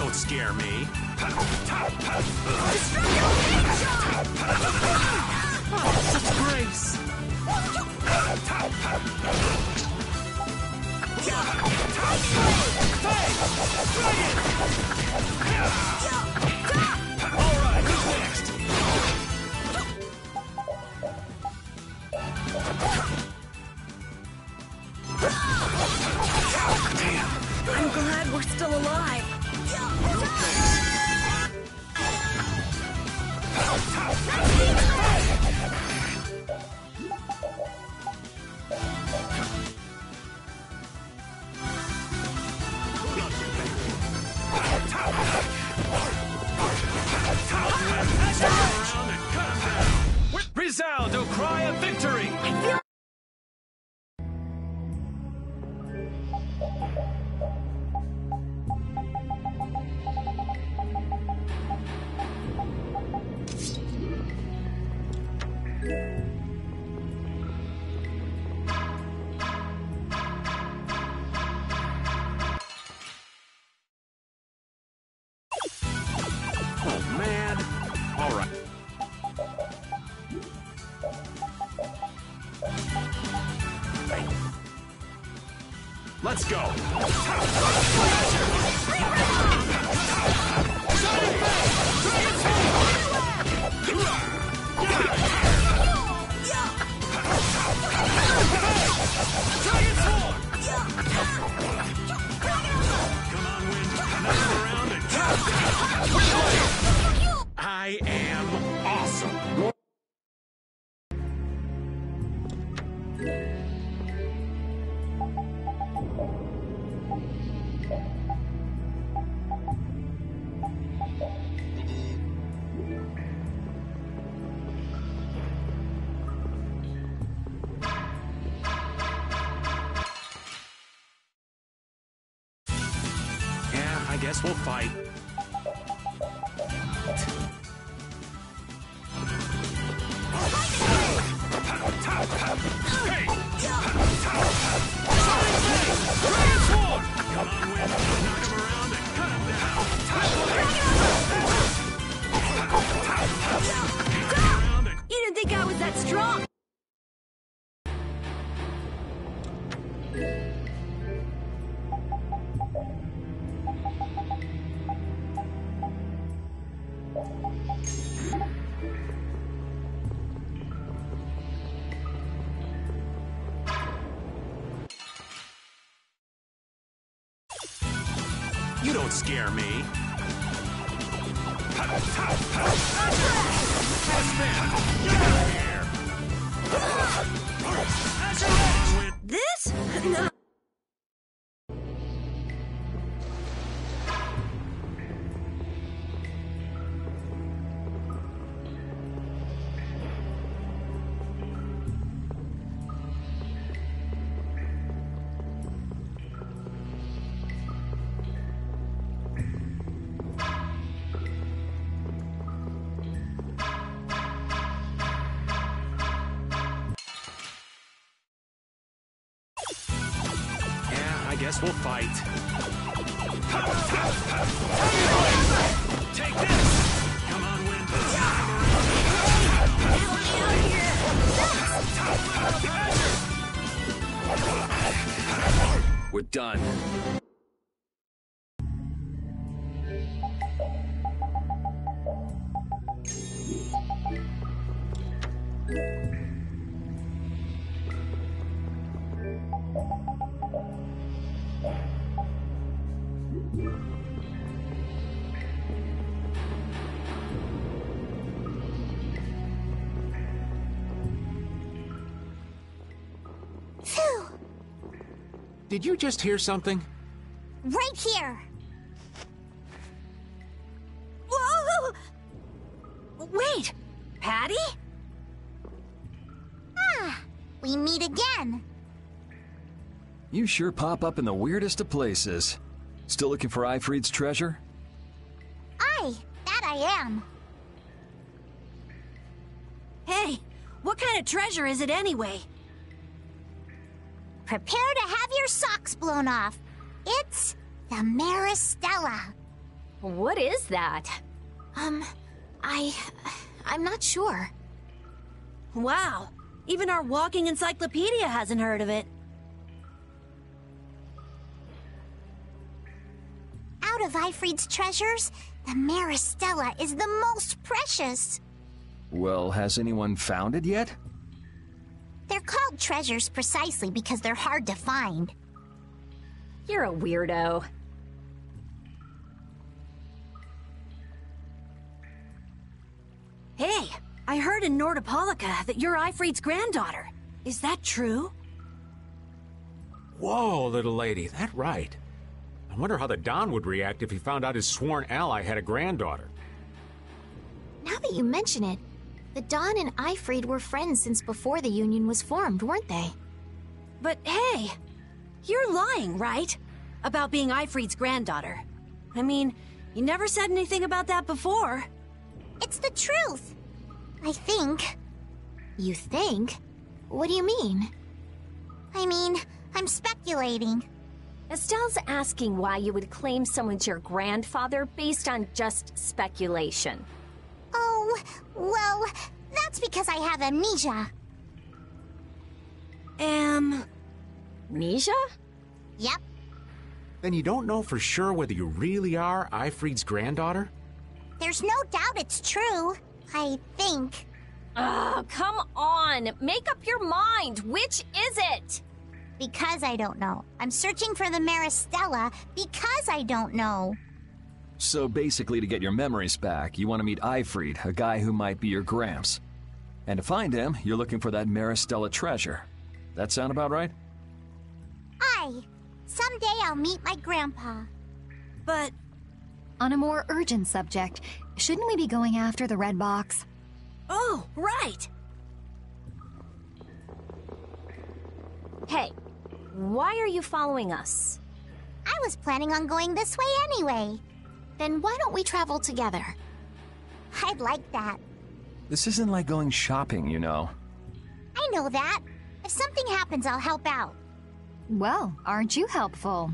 don't scare me. Oh, such grace. All right, who's next? I'm glad we're still alive. Resound, O cry of victory! Oh, man. All right. Let's go. I am awesome. Yeah, I guess we'll fight. You didn't think I was that strong? You don't scare me. This? No. I guess we'll fight. Take this! Come on, win. We're done. Phew! Did you just hear something? Right here! Whoa! Wait! Patty? Ah, we meet again. You sure pop up in the weirdest of places. Still looking for Ifrit's treasure? Aye, that I am. Hey, what kind of treasure is it anyway? Prepare to have your socks blown off. It's the Maristella. What is that? I'm not sure. Wow, even our walking encyclopedia hasn't heard of it. Out of Ifrid's treasures, the Maristella is the most precious. Well, has anyone found it yet? They're called treasures precisely because they're hard to find. You're a weirdo. Hey, I heard in Nordopolica that you're Ifrid's granddaughter. Is that true? Whoa, little lady, that right. I wonder how the Don would react if he found out his sworn ally had a granddaughter. Now that you mention it, the Don and Ifrid were friends since before the Union was formed, weren't they? But hey, you're lying, right? About being Ifrid's granddaughter. I mean, you never said anything about that before. It's the truth. I think. You think? What do you mean? I mean, I'm speculating. Estelle's asking why you would claim someone's your grandfather based on just speculation. Oh, well, that's because I have amnesia. Amnesia? Yep. Then you don't know for sure whether you really are Ifrid's granddaughter? There's no doubt it's true. I think. Oh, come on! Make up your mind! Which is it? Because I don't know. I'm searching for the Maristella because I don't know. So basically, to get your memories back, you want to meet Ifrid, a guy who might be your gramps. And to find him, you're looking for that Maristella treasure. That sound about right? Someday I'll meet my grandpa. But On a more urgent subject, shouldn't we be going after the red box? oh, right. Hey, why are you following us? I was planning on going this way anyway. Then why don't we travel together? I'd like that. This isn't like going shopping, you know. I know that. If something happens, I'll help out. Well, aren't you helpful?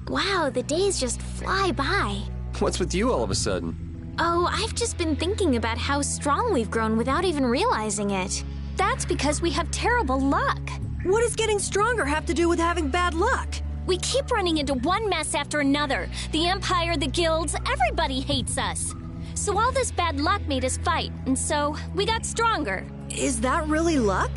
Wow, the days just fly by. What's with you all of a sudden? Oh, I've just been thinking about how strong we've grown without even realizing it. That's because we have terrible luck. What does getting stronger have to do with having bad luck? We keep running into one mess after another. The Empire, the guilds, everybody hates us. So all this bad luck made us fight, and so we got stronger. Is that really luck?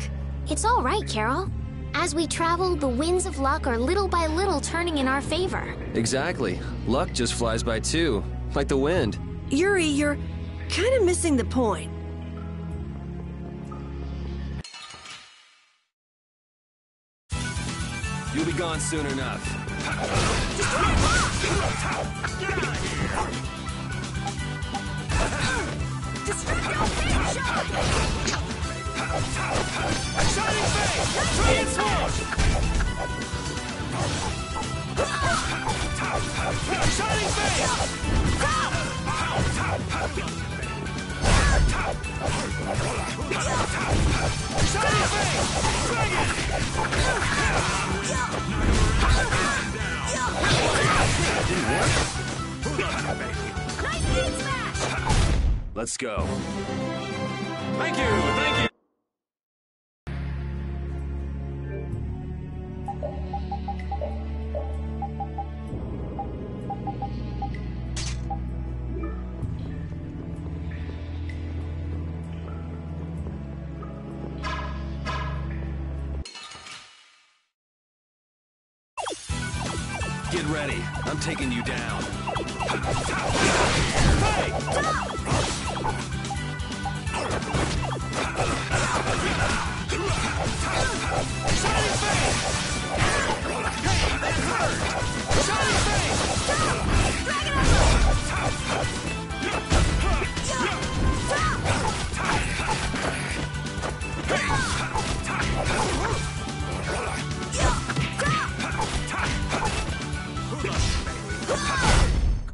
It's all right, Carol. As we travel, the winds of luck are little by little turning in our favor. Exactly. Luck just flies by too, like the wind. Yuri, you're kind of missing the point. You'll be gone soon enough. Shining Face! Transform! Shining Face! Shining Face! Dragon! Let's go. Thank you, thank you! Get ready. I'm taking you down.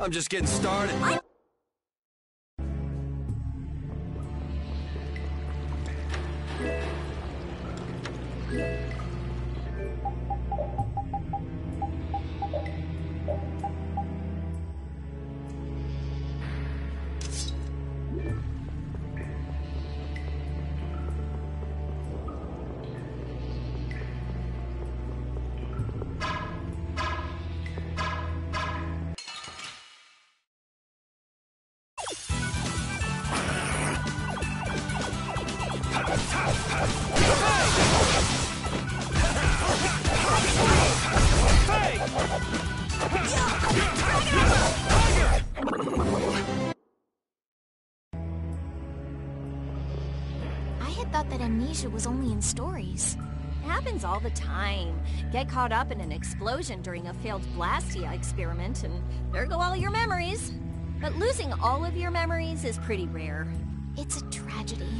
I'm just getting started. amnesia was only in stories. Happens all the time. Get caught up in an explosion during a failed Blastia experiment, and there go all your memories. But losing all of your memories is pretty rare. It's a tragedy.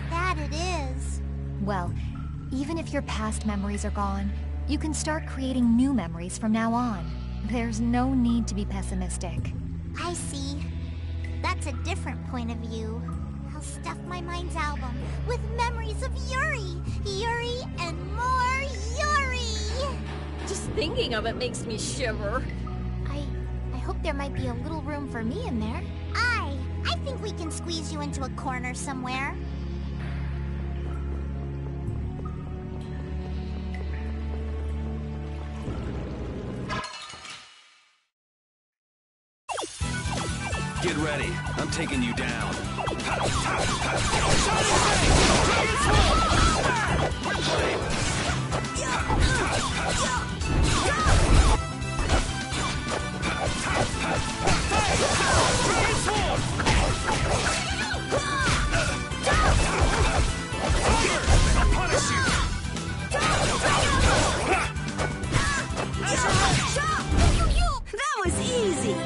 That it is. Well, even if your past memories are gone, you can start creating new memories from now on. There's no need to be pessimistic. I see. That's a different point of view. I'll stuff my mind's album with memories of Yuri! Yuri and more Yuri! Just thinking of it makes me shiver. I hope there might be a little room for me in there. I think we can squeeze you into a corner somewhere. Get ready. I'm taking you down. That was easy!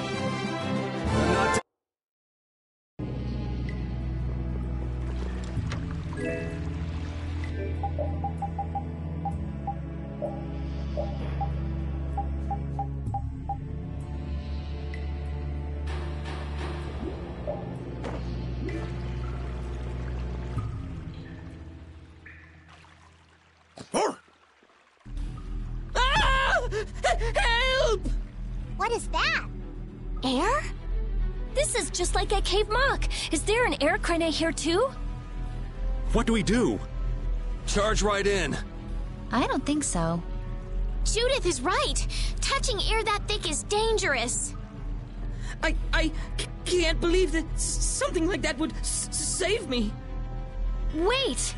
Help! What is that? Air? This is just like at Cave Mock. Is there an air crane here too? What do we do? Charge right in. I don't think so. Judith is right. Touching air that thick is dangerous. I can't believe that something like that would save me. Wait!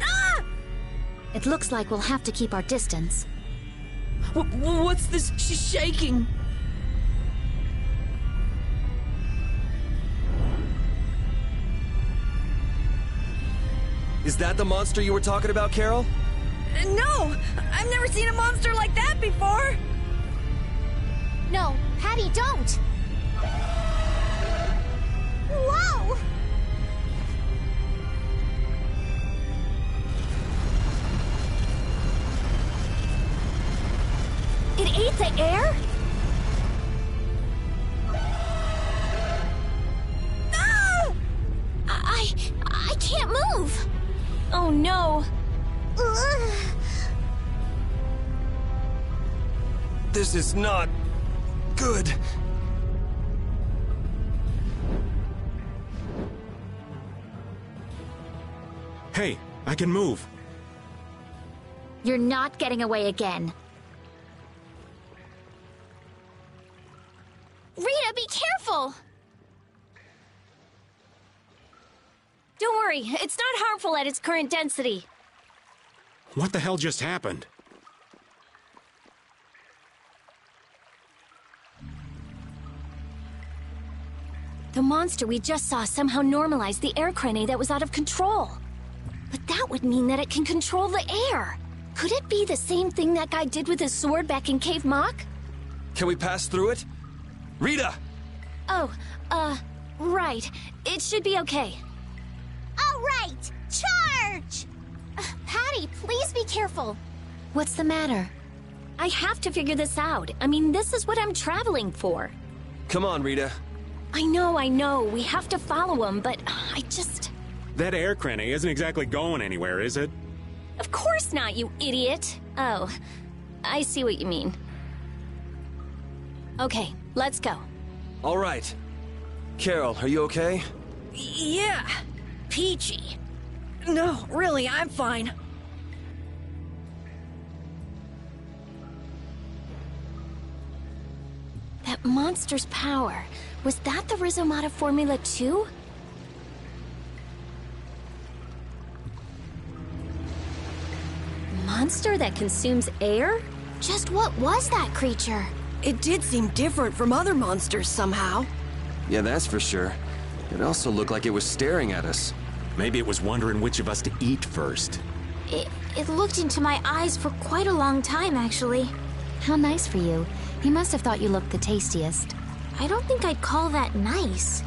Ah! It looks like we'll have to keep our distance. What's this shaking? Is that the monster you were talking about, Carol? No! I've never seen a monster like that before! No, Patty, don't! Whoa! It ate the air? Ah! I can't move! Oh no! Ugh. This is not good. Hey, I can move. You're not getting away again. Rita, be careful! Don't worry, it's not harmful at its current density. What the hell just happened? The monster we just saw somehow normalized the air crane that was out of control. But that would mean that it can control the air. Could it be the same thing that guy did with his sword back in Cave Mock? Can we pass through it? Rita! Oh, right. It should be okay. All right, charge! Patty, please be careful. What's the matter? I have to figure this out. I mean, this is what I'm traveling for. Come on, Rita. I know. We have to follow him, but I just... That air crane isn't exactly going anywhere, is it? Of course not, you idiot. Oh, I see what you mean. Okay, let's go. All right. Carol, are you okay? Yeah, peachy. No, really, I'm fine. That monster's power, was that the Rhizomata formula too? Monster that consumes air? Just what was that creature? It did seem different from other monsters somehow. Yeah, that's for sure. It also looked like it was staring at us. Maybe it was wondering which of us to eat first. It looked into my eyes for quite a long time, actually. How nice for you. He must have thought you looked the tastiest. I don't think I'd call that nice.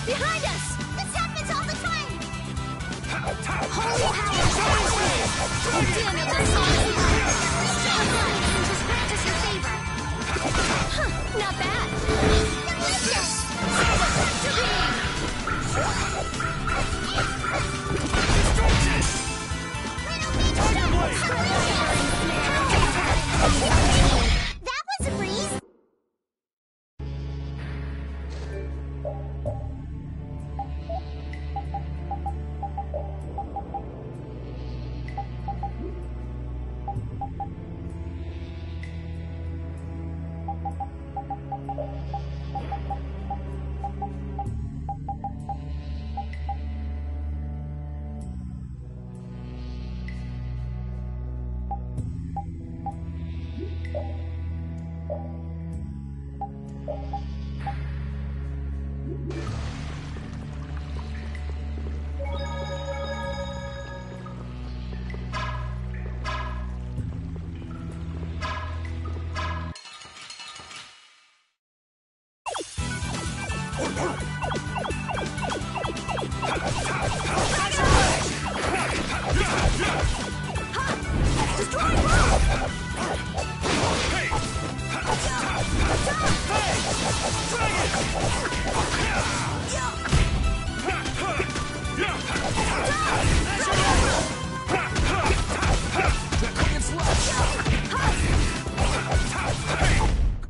Behind us! This happens all the time! Holy power! Oh, damn it, that's awesome! Just grant us your favor. Huh, not bad. That was a breeze!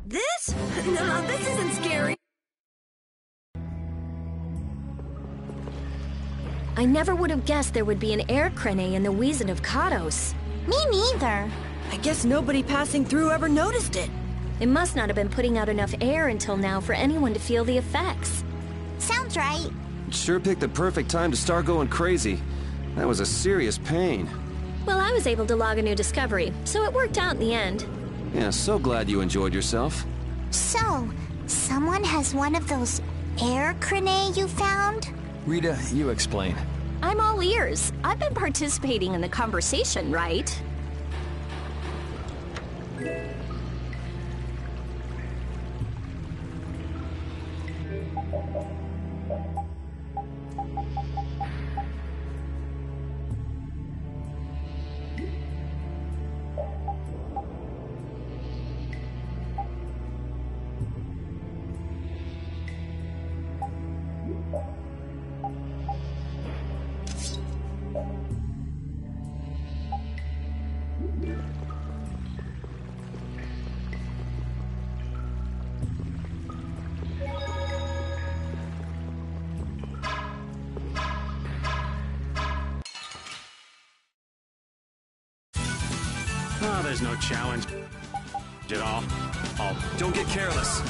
This? No, this isn't scary. I never would have guessed there would be an air crane in the Wheezin of Kados. Me neither. I guess nobody passing through ever noticed it. It must not have been putting out enough air until now for anyone to feel the effects. Sounds right. Sure picked the perfect time to start going crazy. That was a serious pain. Well, I was able to log a new discovery, so it worked out in the end. Yeah, so glad you enjoyed yourself. So, someone has one of those air crane you found? Rita, you explain. I'm all ears. I've been participating in the conversation, right? Oh, there's no challenge at all. Oh, don't get careless.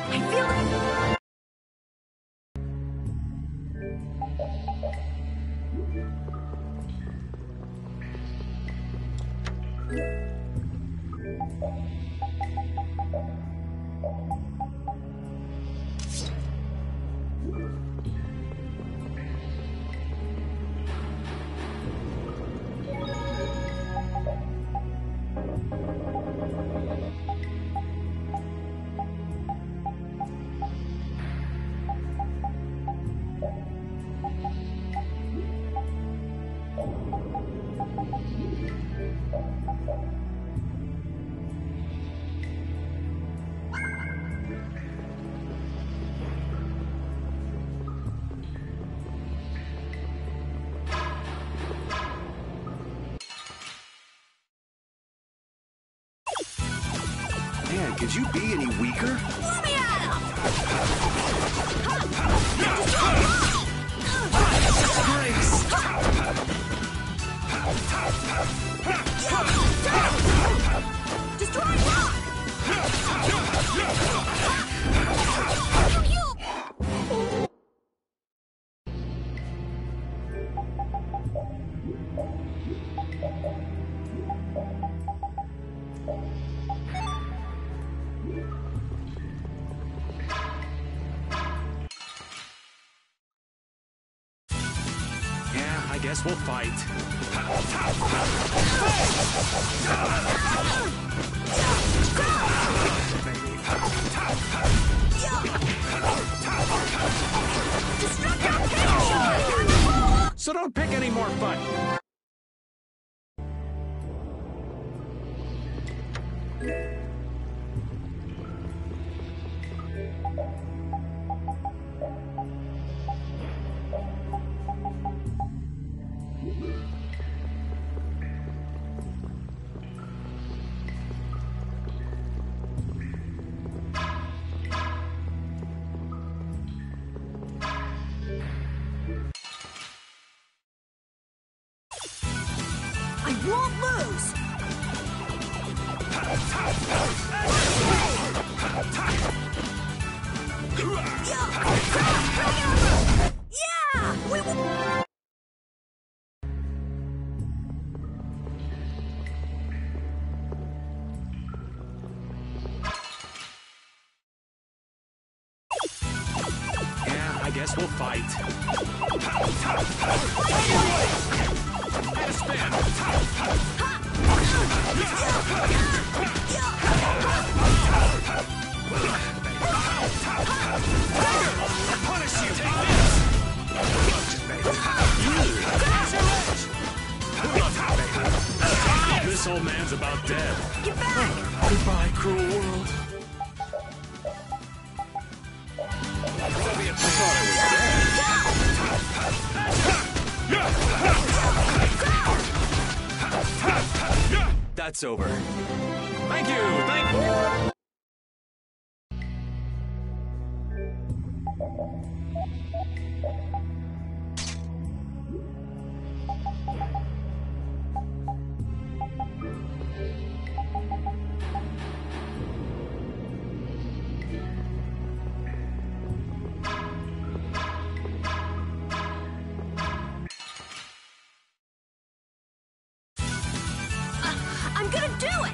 I feel the Man, could you be any weaker? Let me at him! Destroy rock! Yeah, I guess we'll fight. So don't pick any more fun. I won't lose! Yeah! We will... Yeah, I guess we'll fight. And a spin. I'll punish you. Take this. This old man's about dead. Get back! Goodbye, cruel world. That's over. Thank you. Thank you. I'm gonna do it!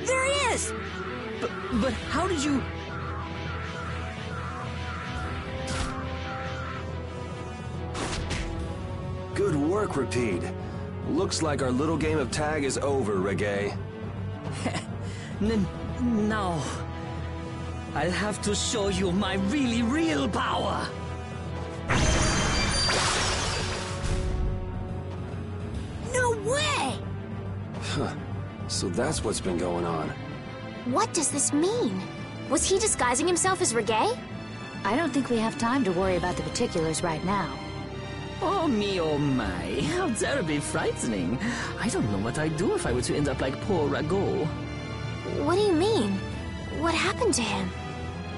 There he is! But how did you... Good work, Repeat. Looks like our little game of tag is over, Reggae. Now... I'll have to show you my really real power! No way! Huh. So that's what's been going on. What does this mean? Was he disguising himself as Reggae? I don't think we have time to worry about the particulars right now. Oh me, oh my. How terribly frightening. I don't know what I'd do if I were to end up like poor Rago. What do you mean? What happened to him?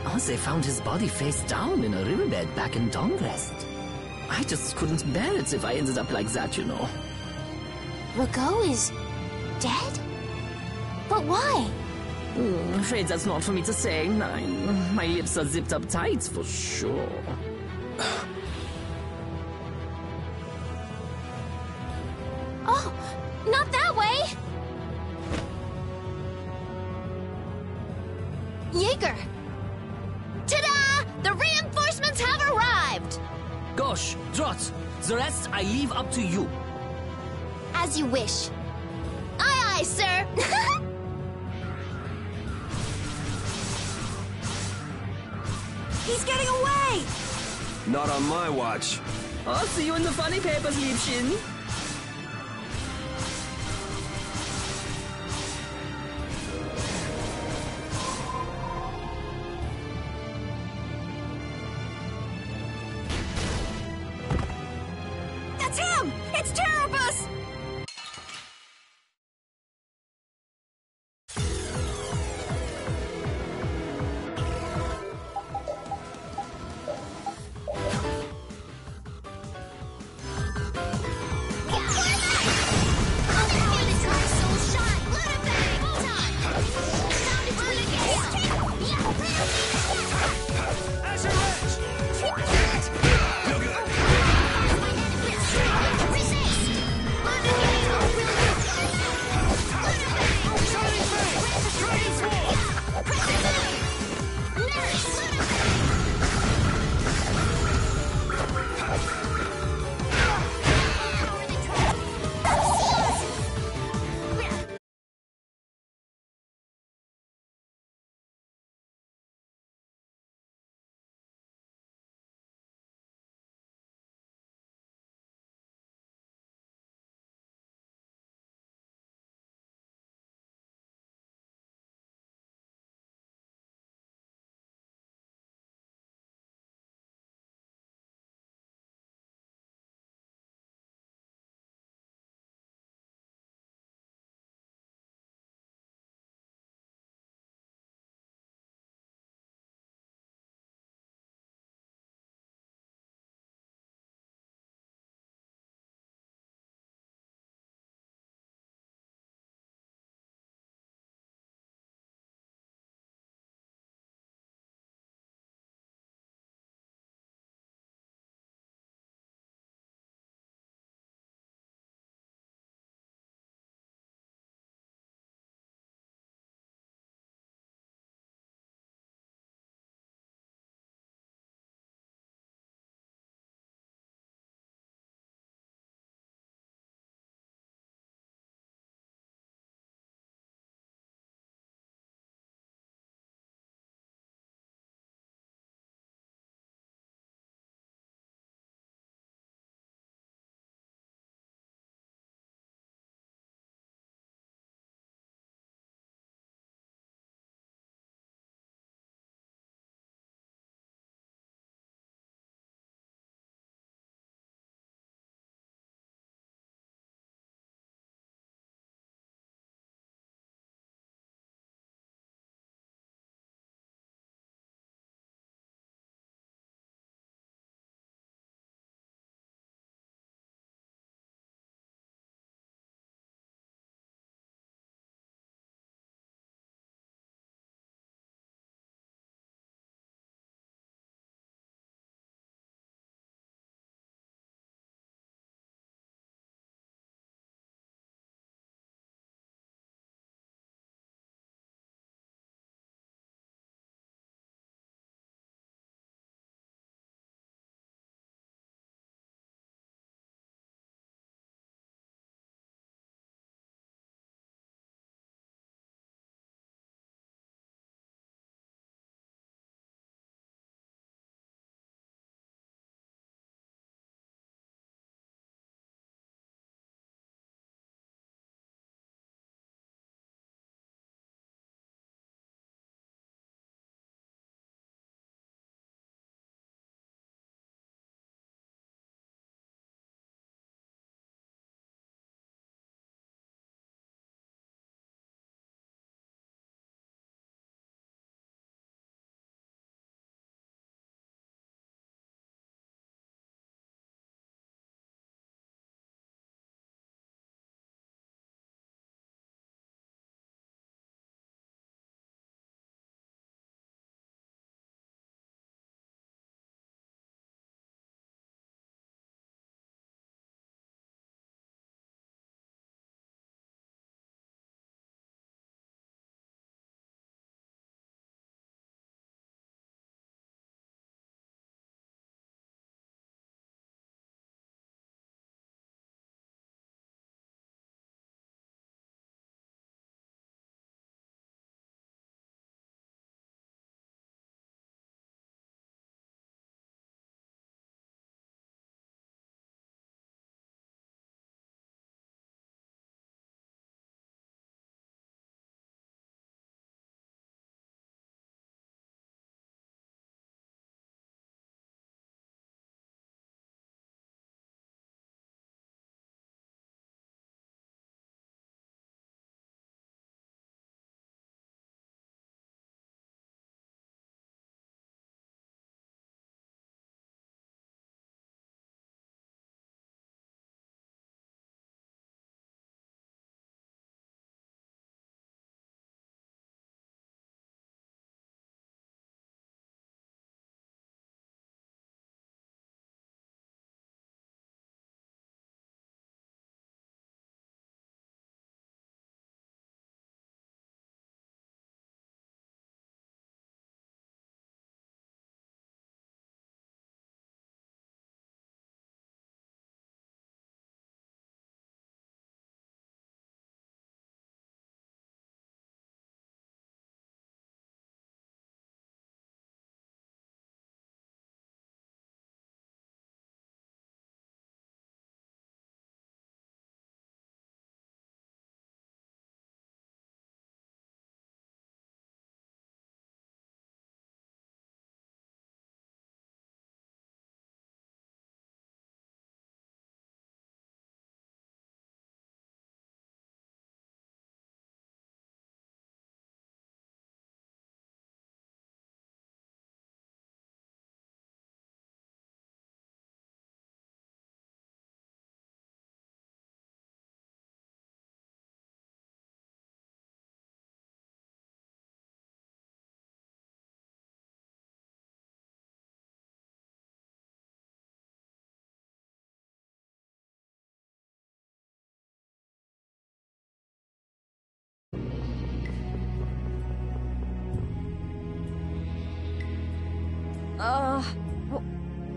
Oh, they found his body face down in a riverbed back in Dongrest. I just couldn't bear it if I ended up like that, you know. Rago is... dead? But why? Afraid that's not for me to say. My lips are zipped up tight, for sure. Oh, not that way! Jaeger! Ta-da! The reinforcements have arrived! Gosh, Trot, the rest I leave up to you. As you wish. Aye, aye, sir! He's getting away! Not on my watch. I'll see you in the funny papers, Liebchen. That's him! It's Terrabus!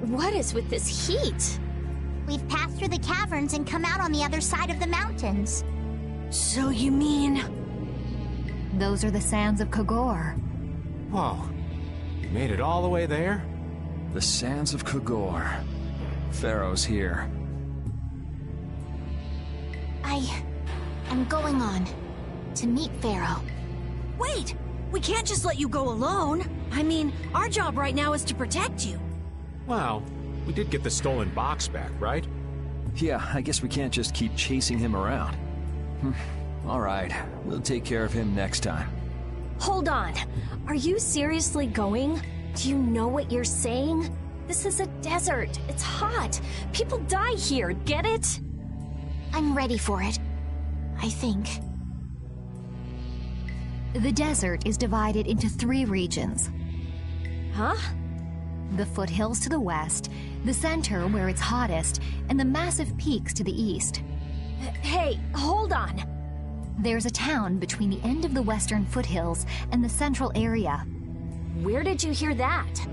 What is with this heat? We've passed through the caverns and come out on the other side of the mountains. So you mean... Those are the sands of Kogor. Whoa. You made it all the way there? The sands of Kogor. Pharaoh's here. I'm going on to meet Pharaoh. Wait! We can't just let you go alone. I mean, our job right now is to protect you. Well, we did get the stolen box back, right? Yeah, I guess we can't just keep chasing him around. All right, we'll take care of him next time. Hold on. Are you seriously going? Do you know what you're saying? This is a desert. It's hot. People die here, get it? I'm ready for it. I think. The desert is divided into 3 regions. Huh? The foothills to the west, the center where it's hottest, and the massive peaks to the east. Hey, hold on. There's a town between the end of the western foothills and the central area. Where did you hear that?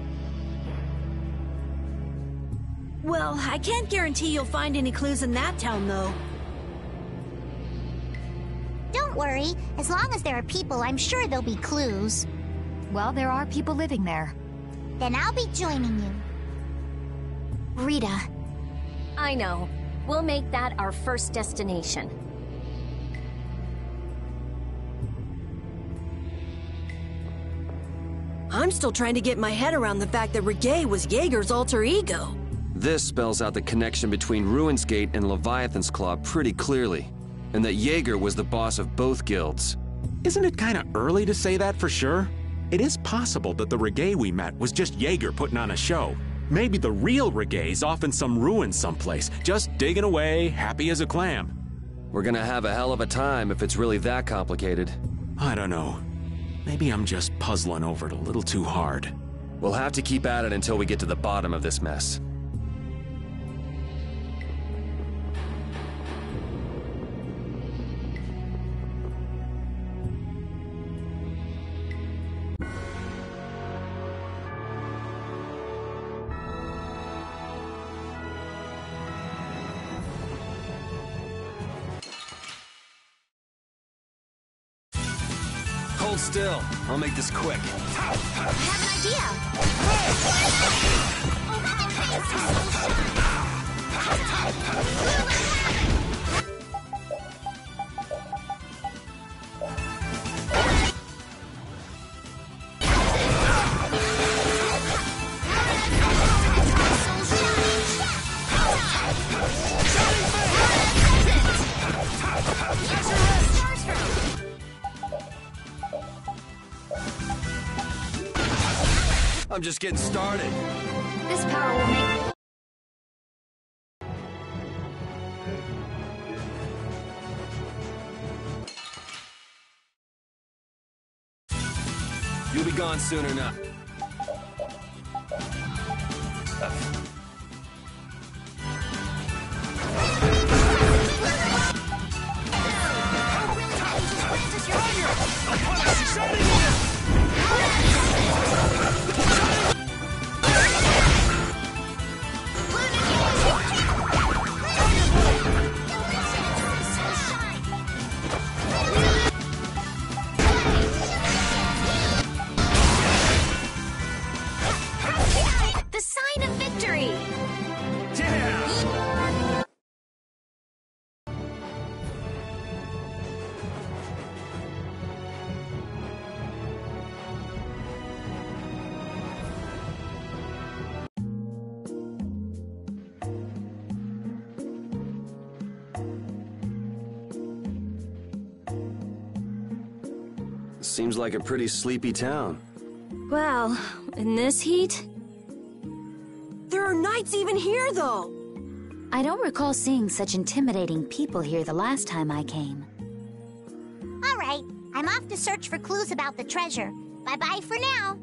Well, I can't guarantee you'll find any clues in that town, though. Don't worry. As long as there are people, I'm sure there'll be clues. Well, there are people living there. Then I'll be joining you. Rita. I know. We'll make that our first destination. I'm still trying to get my head around the fact that Reggae was Jaeger's alter ego. This spells out the connection between Ruin's Gate and Leviathan's Claw pretty clearly, and that Jaeger was the boss of both guilds. Isn't it kind of early to say that for sure? It is possible that the Reggae we met was just Jaeger putting on a show. Maybe the real Reggae's off in some ruin someplace, just digging away, happy as a clam. We're gonna have a hell of a time if it's really that complicated. I don't know. Maybe I'm just puzzling over it a little too hard. We'll have to keep at it until we get to the bottom of this mess. Hold still. I'll make this quick. I have an idea. I'm just getting started. This power will make... You'll be gone soon enough. The sign of victory! Yeah! Seems like a pretty sleepy town. Well, in this heat? There are knights even here, though! I don't recall seeing such intimidating people here the last time I came. All right, I'm off to search for clues about the treasure. Bye-bye for now.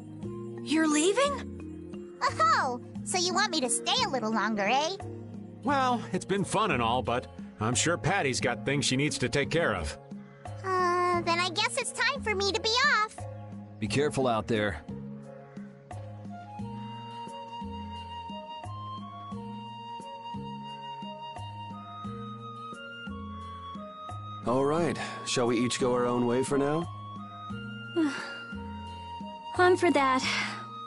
You're leaving? Oh, so you want me to stay a little longer, eh? Well, it's been fun and all, but I'm sure Patty's got things she needs to take care of. Then I guess it's time for me to be off. Be careful out there. All right, shall we each go our own way for now? On for that.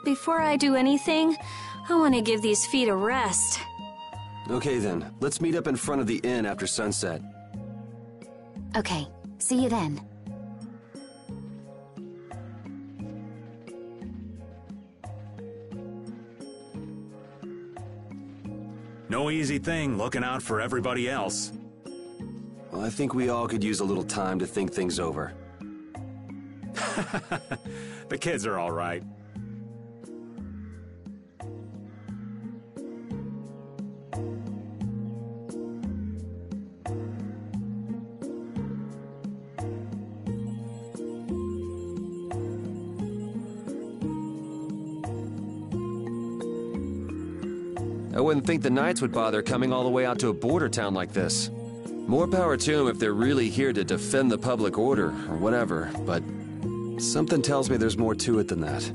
Before I do anything, I want to give these feet a rest. Okay then, let's meet up in front of the inn after sunset. Okay, see you then. No easy thing looking out for everybody else. Well, I think we all could use a little time to think things over. The kids are all right. I wouldn't think the Knights would bother coming all the way out to a border town like this. More power to them if they're really here to defend the public order, or whatever, but something tells me there's more to it than that.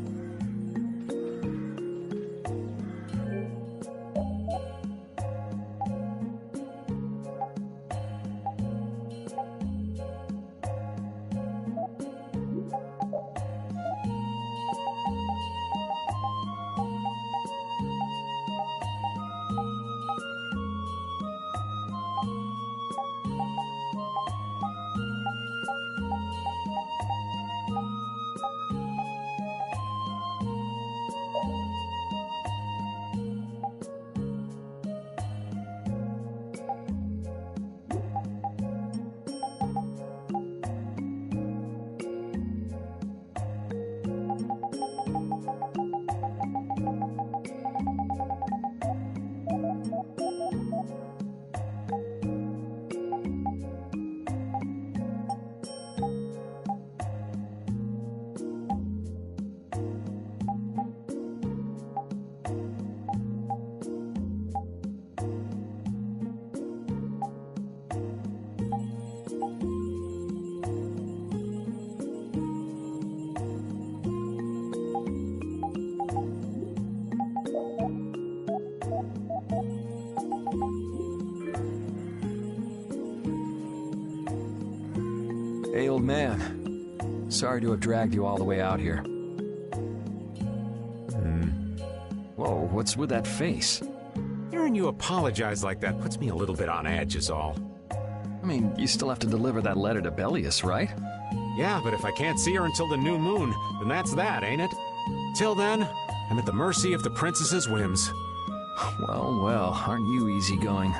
Hey, old man. Sorry to have dragged you all the way out here. Whoa, what's with that face? Hearing you apologize like that puts me a little bit on edge is all. I mean, you still have to deliver that letter to Bellius, right? Yeah, but if I can't see her until the new moon, then that's that, ain't it? Till then, I'm at the mercy of the princess's whims. Well, well, aren't you easygoing?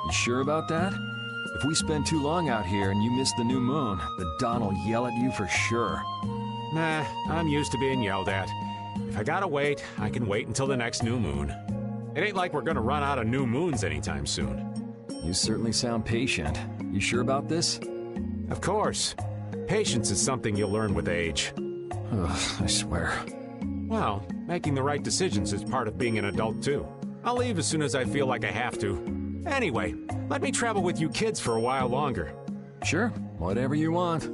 You sure about that? If we spend too long out here and you miss the new moon, the Don will yell at you for sure. Nah, I'm used to being yelled at. If I gotta wait, I can wait until the next new moon. It ain't like we're gonna run out of new moons anytime soon. You certainly sound patient. You sure about this? Of course. Patience is something you'll learn with age. Ugh, I swear. Well, making the right decisions is part of being an adult, too. I'll leave as soon as I feel like I have to. Anyway, let me travel with you kids for a while longer. Sure, whatever you want.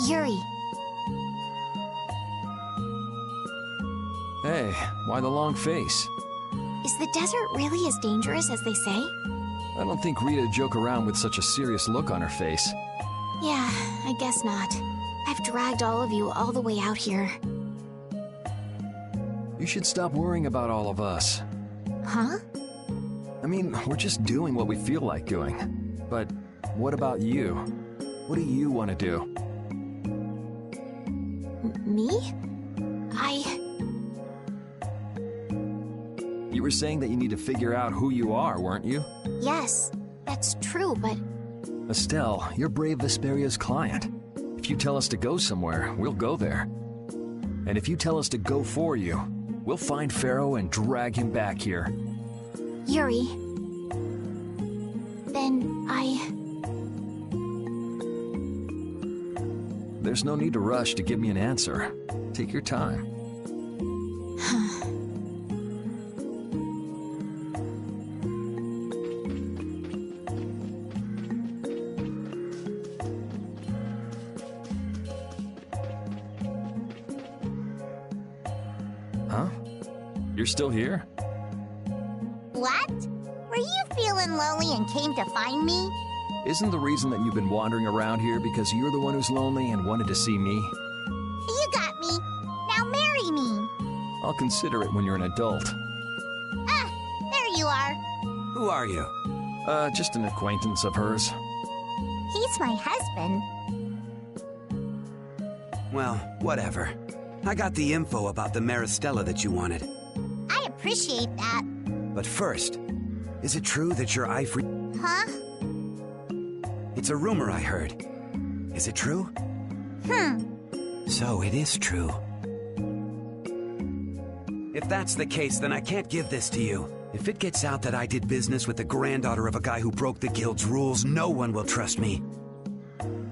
Yuri. Hey, why the long face? Is the desert really as dangerous as they say? I don't think Rita'd joke around with such a serious look on her face. Yeah, I guess not. I've dragged all of you all the way out here. You should stop worrying about all of us. Huh? I mean, we're just doing what we feel like doing. But what about you? What do you want to do? Me? You were saying that you need to figure out who you are, weren't you? Yes, that's true, but... Estelle, you're Brave Vesperia's client. If you tell us to go somewhere, we'll go there. And if you tell us to go for you, we'll find Pharaoh and drag him back here. Yuri... Then There's no need to rush to give me an answer. Take your time. Huh? You're still here? What? Were you feeling lonely and came to find me? Isn't the reason that you've been wandering around here because you're the one who's lonely and wanted to see me? You got me. Now marry me. I'll consider it when you're an adult. Ah, there you are. Who are you? Just an acquaintance of hers. He's my husband. Well, whatever. I got the info about the Maristella that you wanted. I appreciate that. But first, is it true that you're Ifrit? Huh? It's a rumor I heard. Is it true? So it is true. If that's the case, then I can't give this to you. If it gets out that I did business with the granddaughter of a guy who broke the guild's rules, no one will trust me.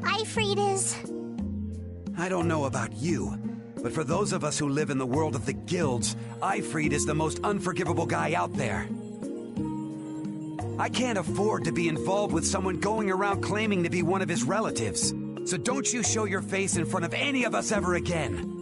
Ifrit is... I don't know about you, but for those of us who live in the world of the guilds, Ifrit is the most unforgivable guy out there. I can't afford to be involved with someone going around claiming to be one of his relatives. So don't you show your face in front of any of us ever again.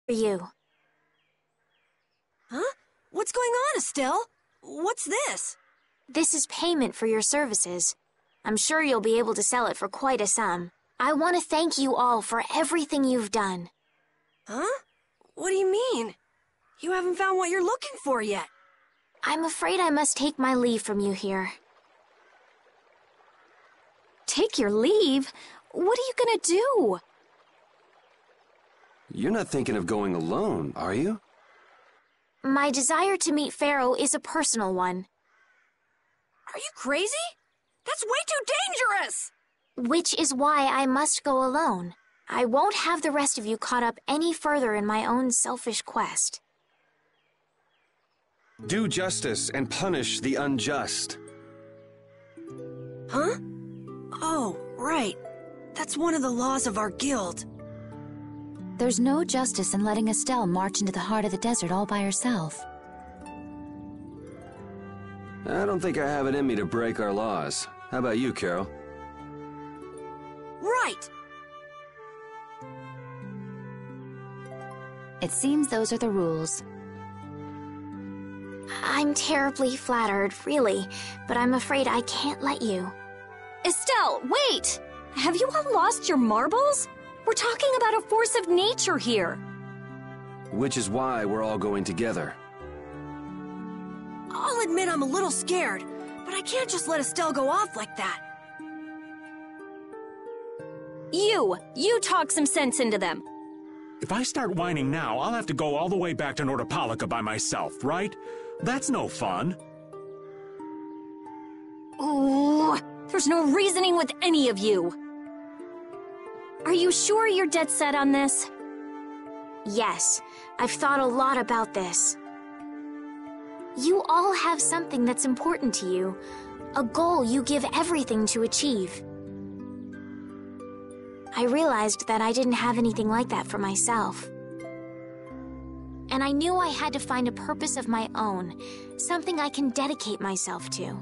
For you. Huh? What's going on, Estelle? What's this? This is payment for your services. I'm sure you'll be able to sell it for quite a sum. I want to thank you all for everything you've done. Huh? What do you mean? You haven't found what you're looking for yet. I'm afraid I must take my leave from you here. Take your leave? What are you gonna do? You're not thinking of going alone, are you? My desire to meet Pharaoh is a personal one. Are you crazy? That's way too dangerous! Which is why I must go alone. I won't have the rest of you caught up any further in my own selfish quest. Do justice and punish the unjust. Huh? Oh, right. That's one of the laws of our guild. There's no justice in letting Estelle march into the heart of the desert all by herself. I don't think I have it in me to break our laws. How about you, Carol? Right! It seems those are the rules. I'm terribly flattered, really, but I'm afraid I can't let you. Estelle, wait! Have you all lost your marbles? We're talking about a force of nature here. Which is why we're all going together. I'll admit I'm a little scared, but I can't just let Estelle go off like that. You talk some sense into them. If I start whining now, I'll have to go all the way back to Nordopolica by myself, right? That's no fun. Ooh, there's no reasoning with any of you. Are you sure you're dead set on this? Yes, I've thought a lot about this. You all have something that's important to you, a goal you give everything to achieve. I realized that I didn't have anything like that for myself. And I knew I had to find a purpose of my own, something I can dedicate myself to.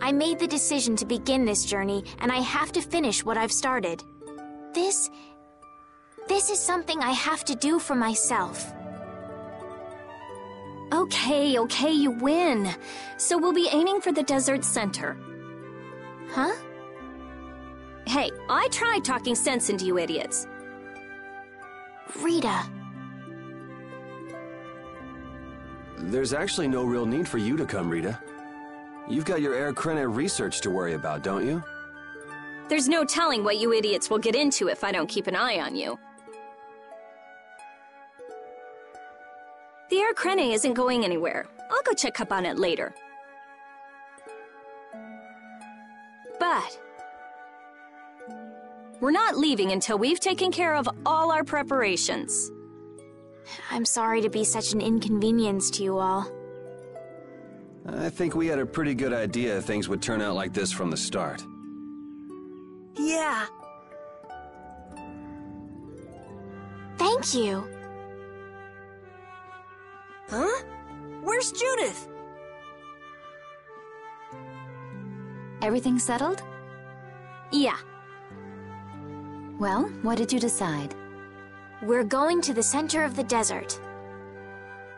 I made the decision to begin this journey, and I have to finish what I've started. This is something I have to do for myself. Okay, you win. So we'll be aiming for the desert center. Huh? Hey, I tried talking sense into you idiots. Rita. There's actually no real need for you to come, Rita. You've got your Air Krene research to worry about, don't you? There's no telling what you idiots will get into if I don't keep an eye on you. The Air Krene isn't going anywhere. I'll go check up on it later. But we're not leaving until we've taken care of all our preparations. I'm sorry to be such an inconvenience to you all. I think we had a pretty good idea things would turn out like this from the start. Yeah. Thank you. Huh? Where's Judith? Everything settled? Yeah. Well, what did you decide? We're going to the center of the desert.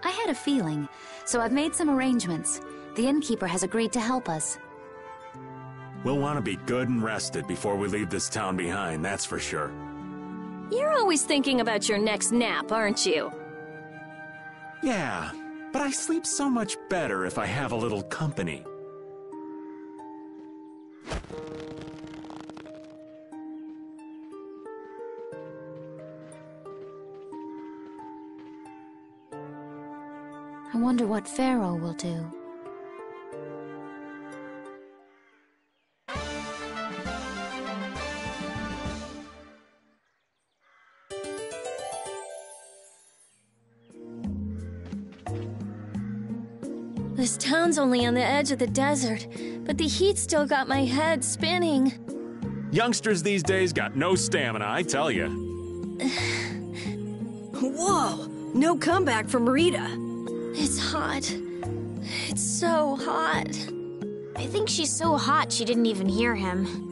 I had a feeling, so I've made some arrangements. The innkeeper has agreed to help us. We'll want to be good and rested before we leave this town behind, that's for sure. You're always thinking about your next nap, aren't you? Yeah, but I sleep so much better if I have a little company. I wonder what Pharaoh will do. This town's only on the edge of the desert, but the heat still got my head spinning. Youngsters these days got no stamina, I tell you. Whoa! No comeback from Rita. It's hot. It's so hot. I think she's so hot she didn't even hear him.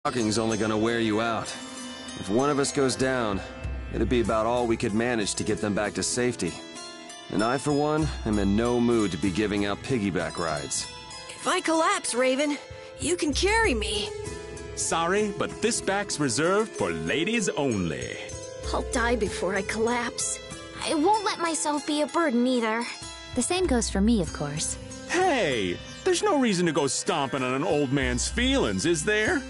Talking's only gonna wear you out. If one of us goes down, it'd be about all we could manage to get them back to safety. And I, for one, am in no mood to be giving out piggyback rides. If I collapse, Raven, you can carry me. Sorry, but this back's reserved for ladies only. I'll die before I collapse. I won't let myself be a burden either. The same goes for me, of course. Hey, there's no reason to go stomping on an old man's feelings, is there?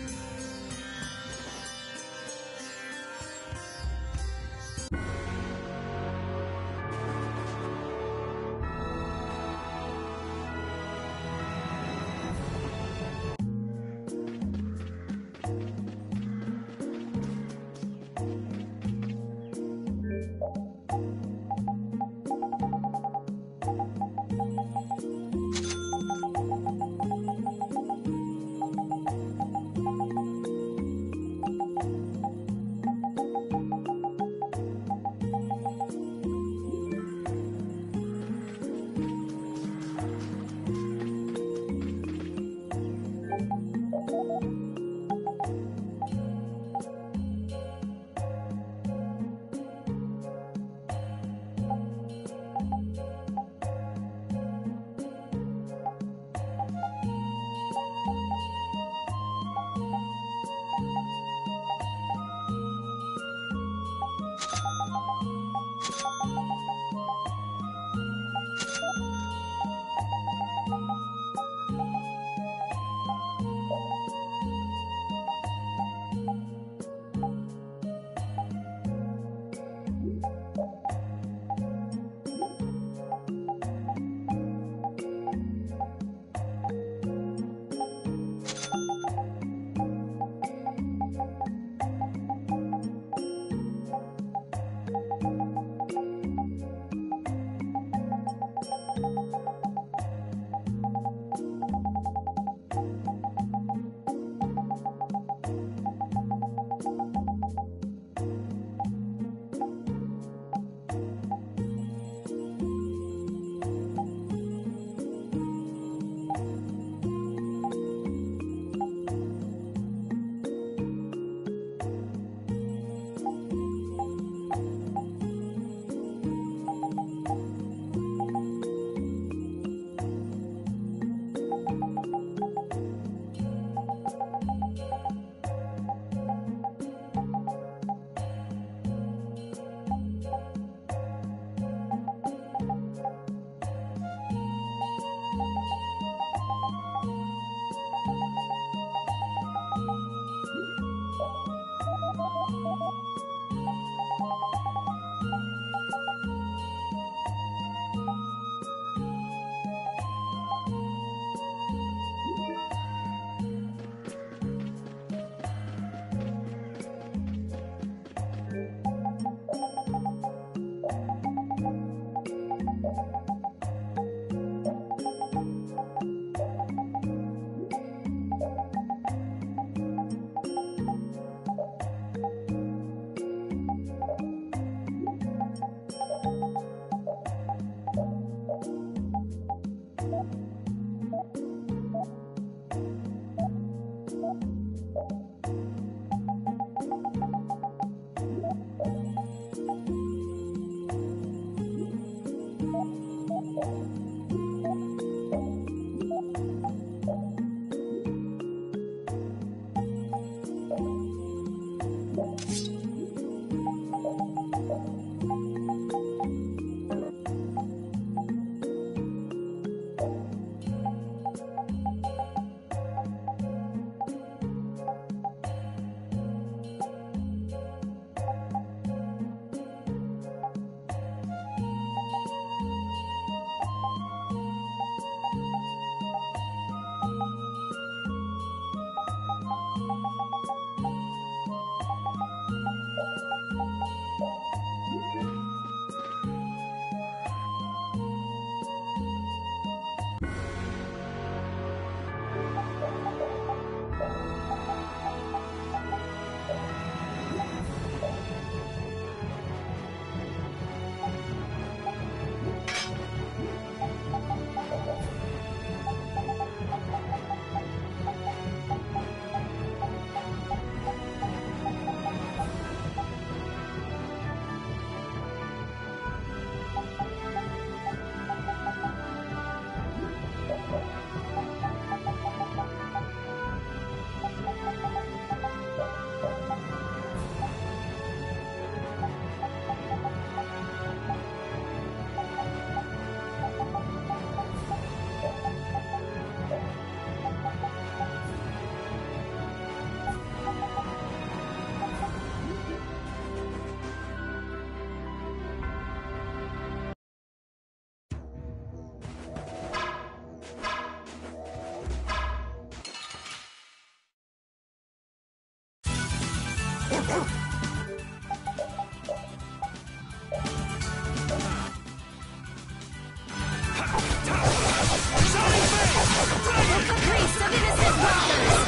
Caprice of innocent waters!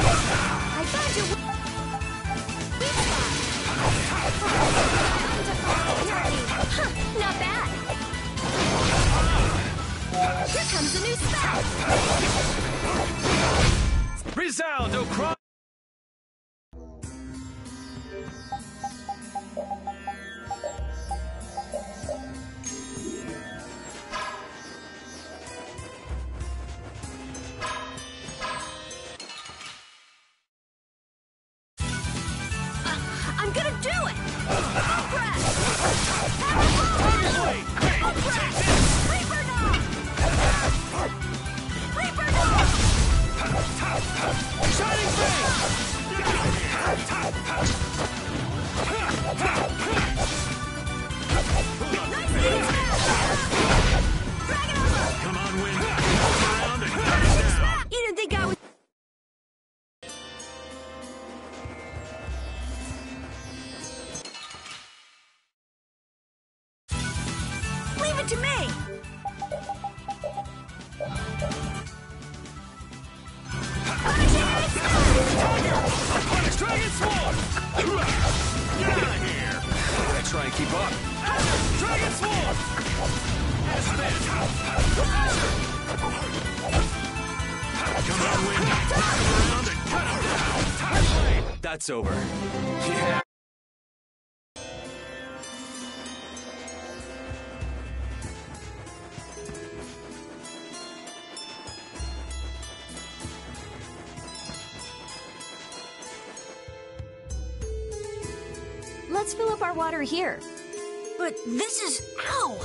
I found your Huh, not bad. Here comes a new spell. Resound, O cry! I'm gonna do it! Full breath! Full breath! Reaper Knock! Reaper Knock! Shining Flame! Nice attack! Dragon Armor! Come on, Wind. Come around and cut it down. You didn't think I was... Leave it to me! Punish Dragon Sword! Get out of here! I try and keep up. Dragon Sword! Come on, Wind. Come around and cut him down. That's over. Yeah. Let's fill up our water here. But this is... Ow!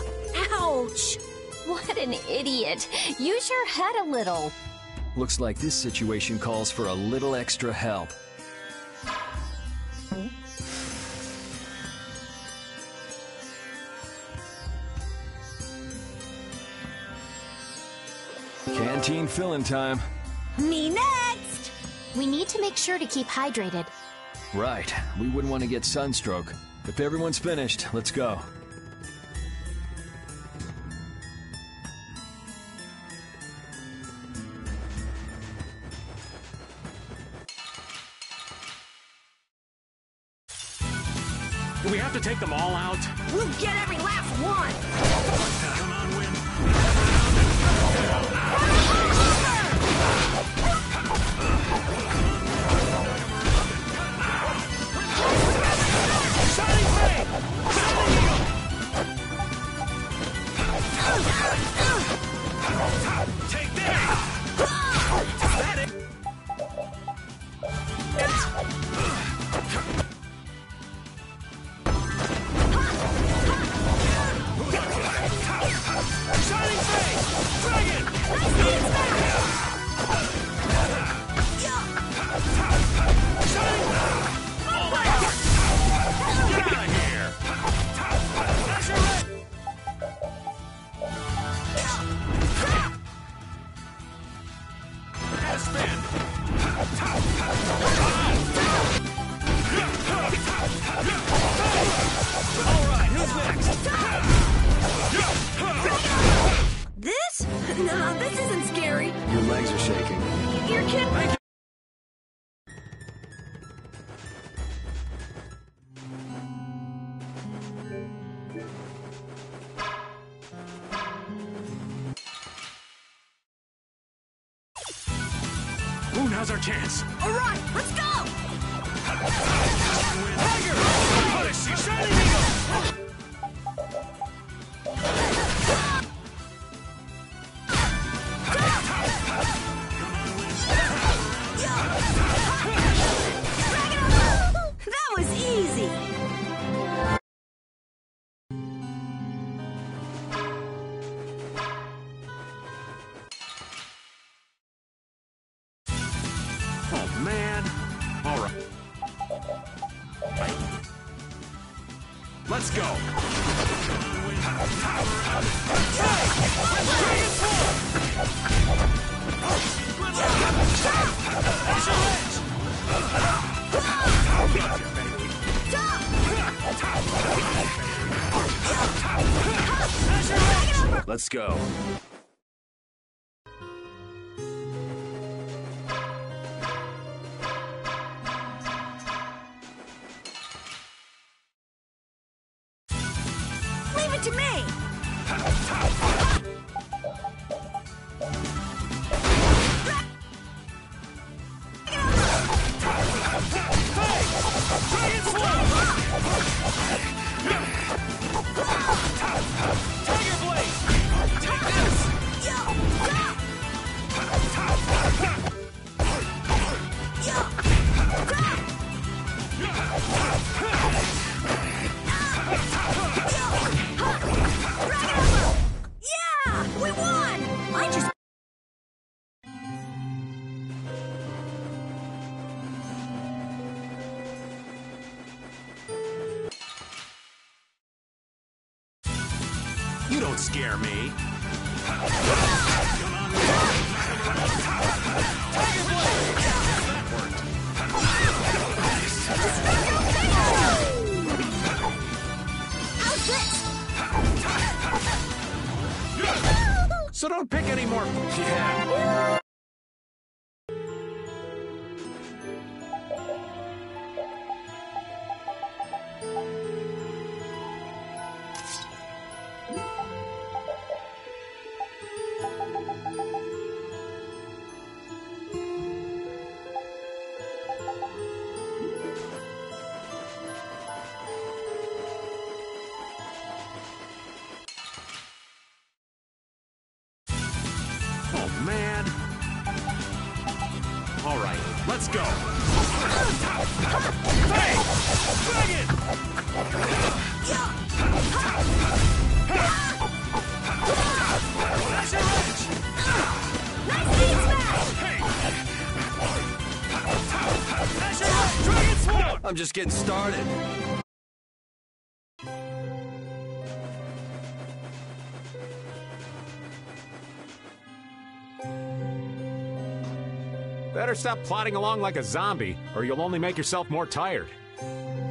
Ouch! What an idiot. Use your head a little. Looks like this situation calls for a little extra help. Canteen filling time. Me next! We need to make sure to keep hydrated. Right. We wouldn't want to get sunstroke. If everyone's finished, let's go. Do we have to take them all out? We'll get every last one! Come on, Wind. Shining Flame! Take this! Is that it? Shining Flame! Dragon! Shining All right! Get out of here! Spin! All right, who's next? This? No, this isn't scary. Your legs are shaking. You're kidding. Ooh, now's our chance. All right, let's go! Tiger! Punish you, Shining Eagle! That was easy! Oh, man. All right. Let's go. let's go. Leave it to me! Yeah! We won! I just... You don't scare me. So don't pick any more. Yeah. Oh, man. All right, let's go. Hey! Dragon! That's your edge! Nice speed smash! Hey! That's your edge! Dragon Sword! I'm just getting started. Better stop plodding along like a zombie, or you'll only make yourself more tired.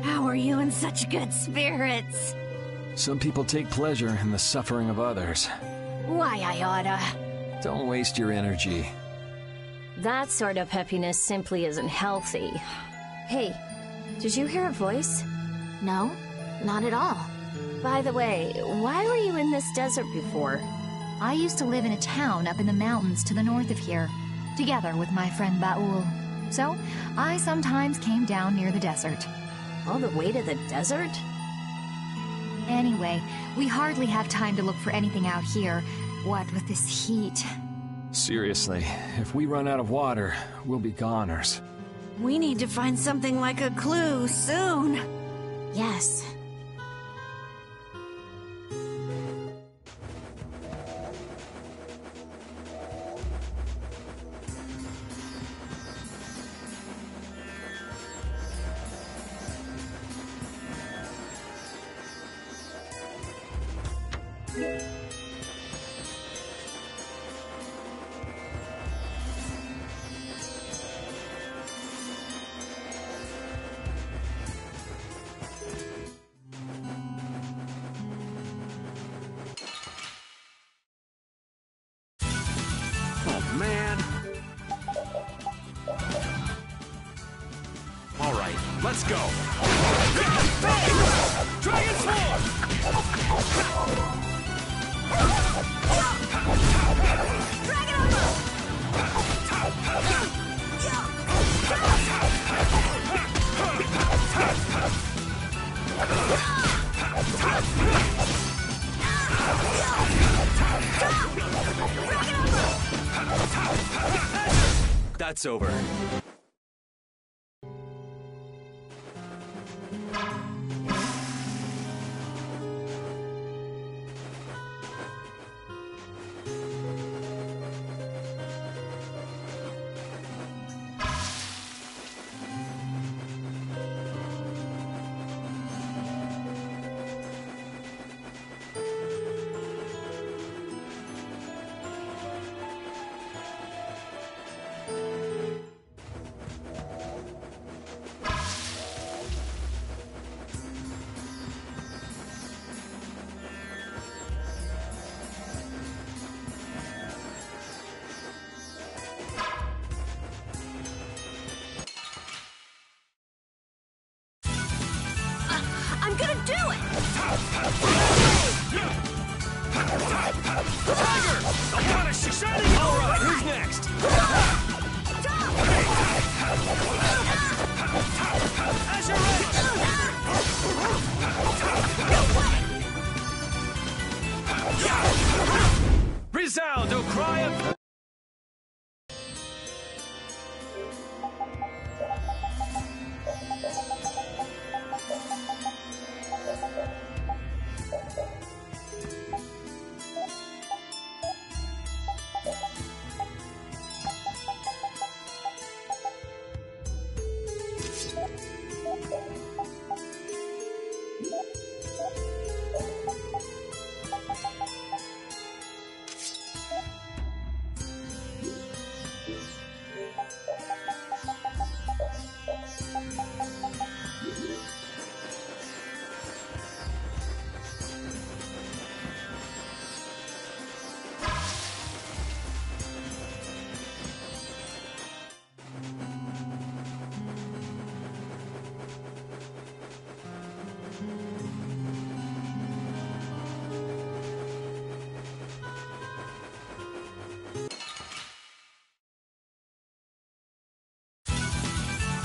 How are you in such good spirits? Some people take pleasure in the suffering of others. Why I oughta. Don't waste your energy. That sort of peppiness simply isn't healthy. Hey, did you hear a voice? No, not at all. By the way, why were you in this desert before? I used to live in a town up in the mountains to the north of here, together with my friend Baul. So, I sometimes came down near the desert. All the way to the desert? Anyway, we hardly have time to look for anything out here, what with this heat. Seriously, if we run out of water, we'll be goners. We need to find something like a clue soon. Yes. Oh, man. All right, let's go. Dragon Sword! That's over. do it! Tiger! I'll punish you! Shining! All right, who's next? As you're ready! Resound, O cry of...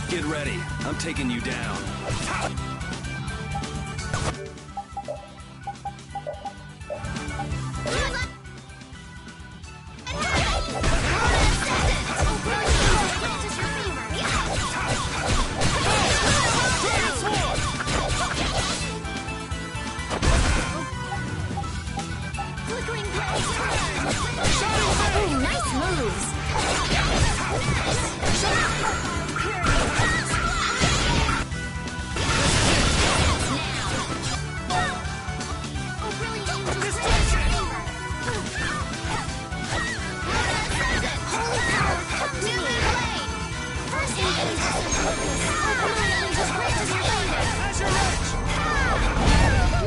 Get ready. I'm taking you down. Nice moves!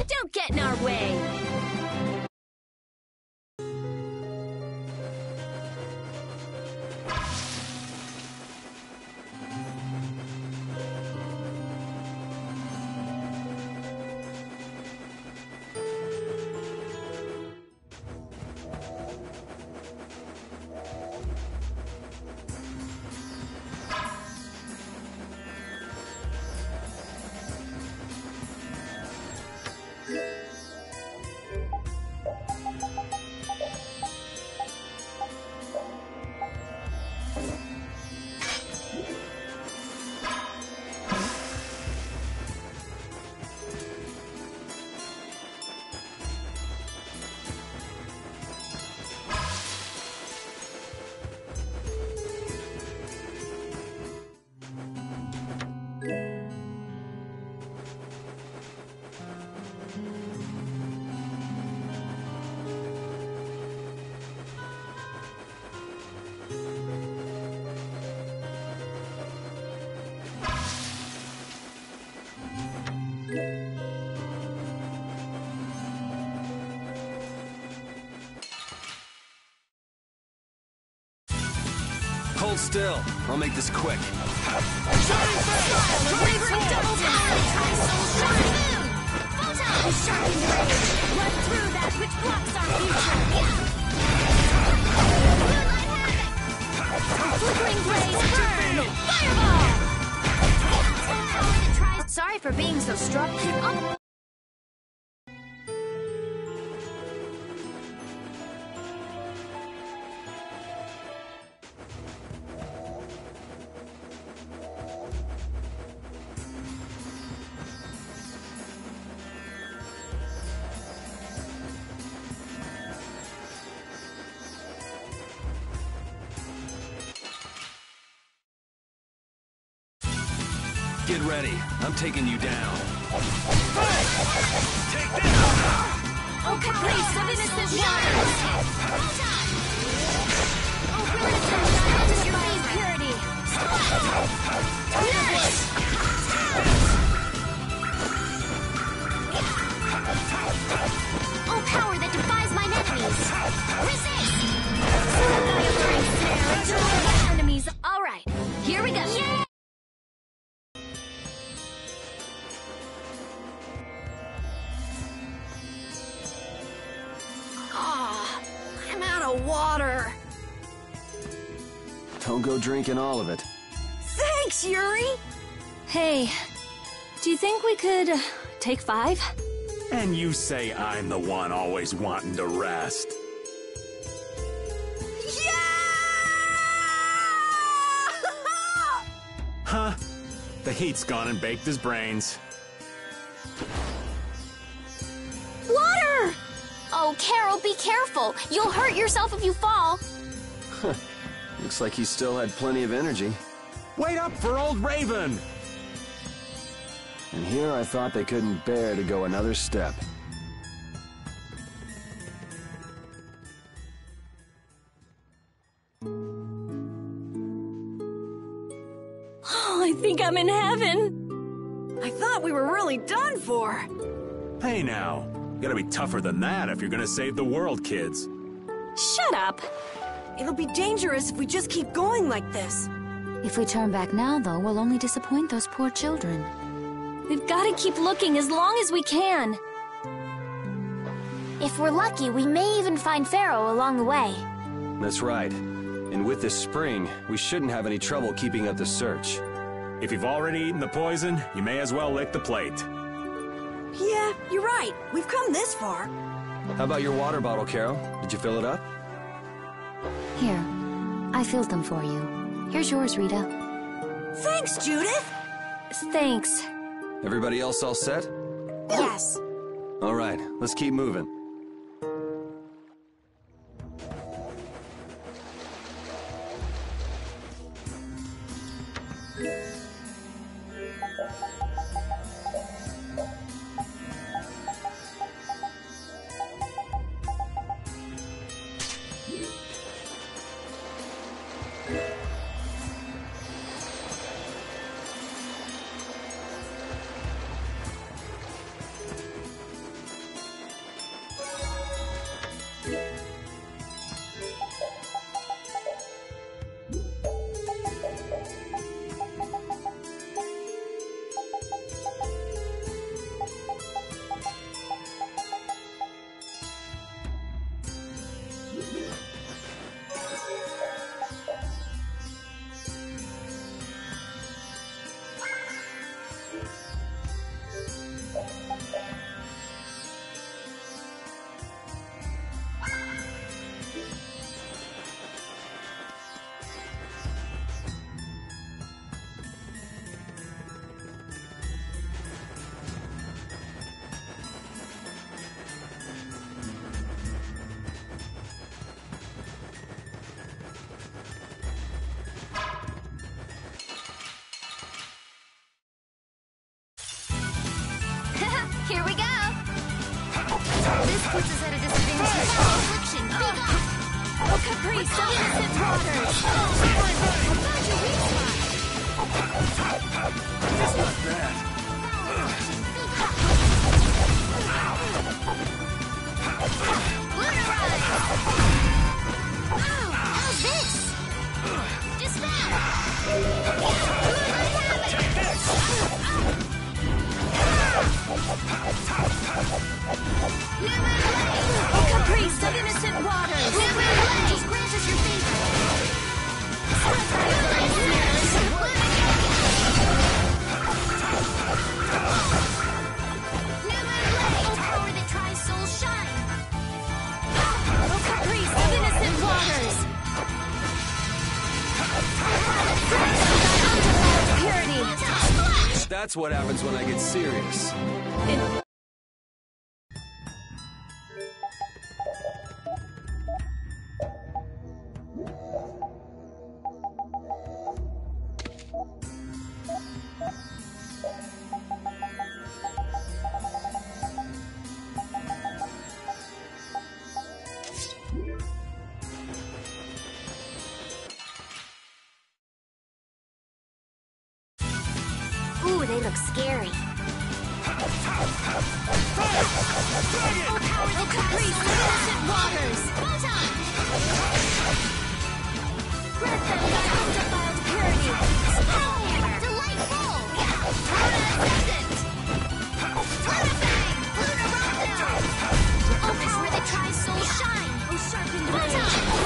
Don't get in our way! Hold still. I'll make this quick. Run through that which blocks our future! Flickering blaze, burn! Fireball! Sorry for being so strong. Get ready. I'm taking you down. Take this! Oh, caprice of innocent waters! Oh, purification of your main purity! Yes! Oh, power that defies mine enemies! Resist! Enemies, all right. Here we go. Yeah! water. Don't go drinking all of it. Thanks, Yuri! Hey, do you think we could take 5? And you say I'm the one always wanting to rest. Huh? The heat's gone and baked his brains. Water! Oh, Carol, be careful. You'll hurt yourself if you fall. Looks like he still had plenty of energy. Wait up for old Raven! And here I thought they couldn't bear to go another step. Oh, I think I'm in heaven. I thought we were really done for. Hey now, you gotta be tougher than that if you're gonna save the world, kids. Shut up. It'll be dangerous if we just keep going like this. If we turn back now, though, we'll only disappoint those poor children. We've got to keep looking as long as we can. If we're lucky, we may even find Pharaoh along the way. That's right. And with this spring, we shouldn't have any trouble keeping up the search. If you've already eaten the poison, you may as well lick the plate. Yeah, you're right. We've come this far. How about your water bottle, Carol? Did you fill it up? Here, I filled them for you. Here's yours, Rita. Thanks, Judith! Thanks. Everybody else all set? Yes. All right, let's keep moving. Here we go! This puts us at a disadvantage. Affliction, big off! Oh, Caprice, some innocent waters! Found your weak spot! It's not bad. Lunar Ride! How's this? Dispatch! Take this! Oh, Caprice, some innocent waters! Just grant us your Oh, power that tries soul shine! Oh, Caprice, some innocent waters! Purity! That's what happens when I get serious. Ooh, they look scary. Oh, Caprice, some innocent waters! Photon! Grant them thy undefiled purity! Delightful! Lunar Bang! Lunar Rondo! Oh, power that tries soul shine! Oh, sharpened Photon!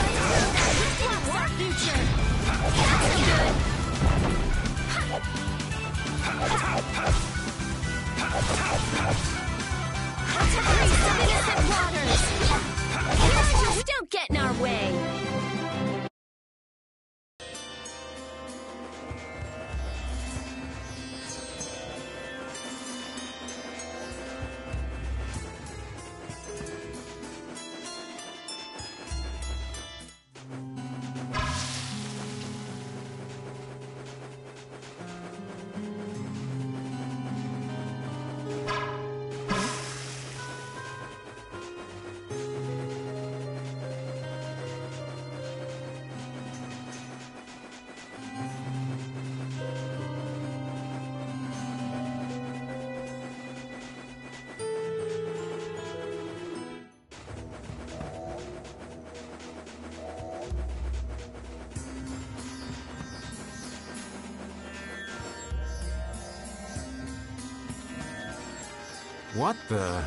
What the...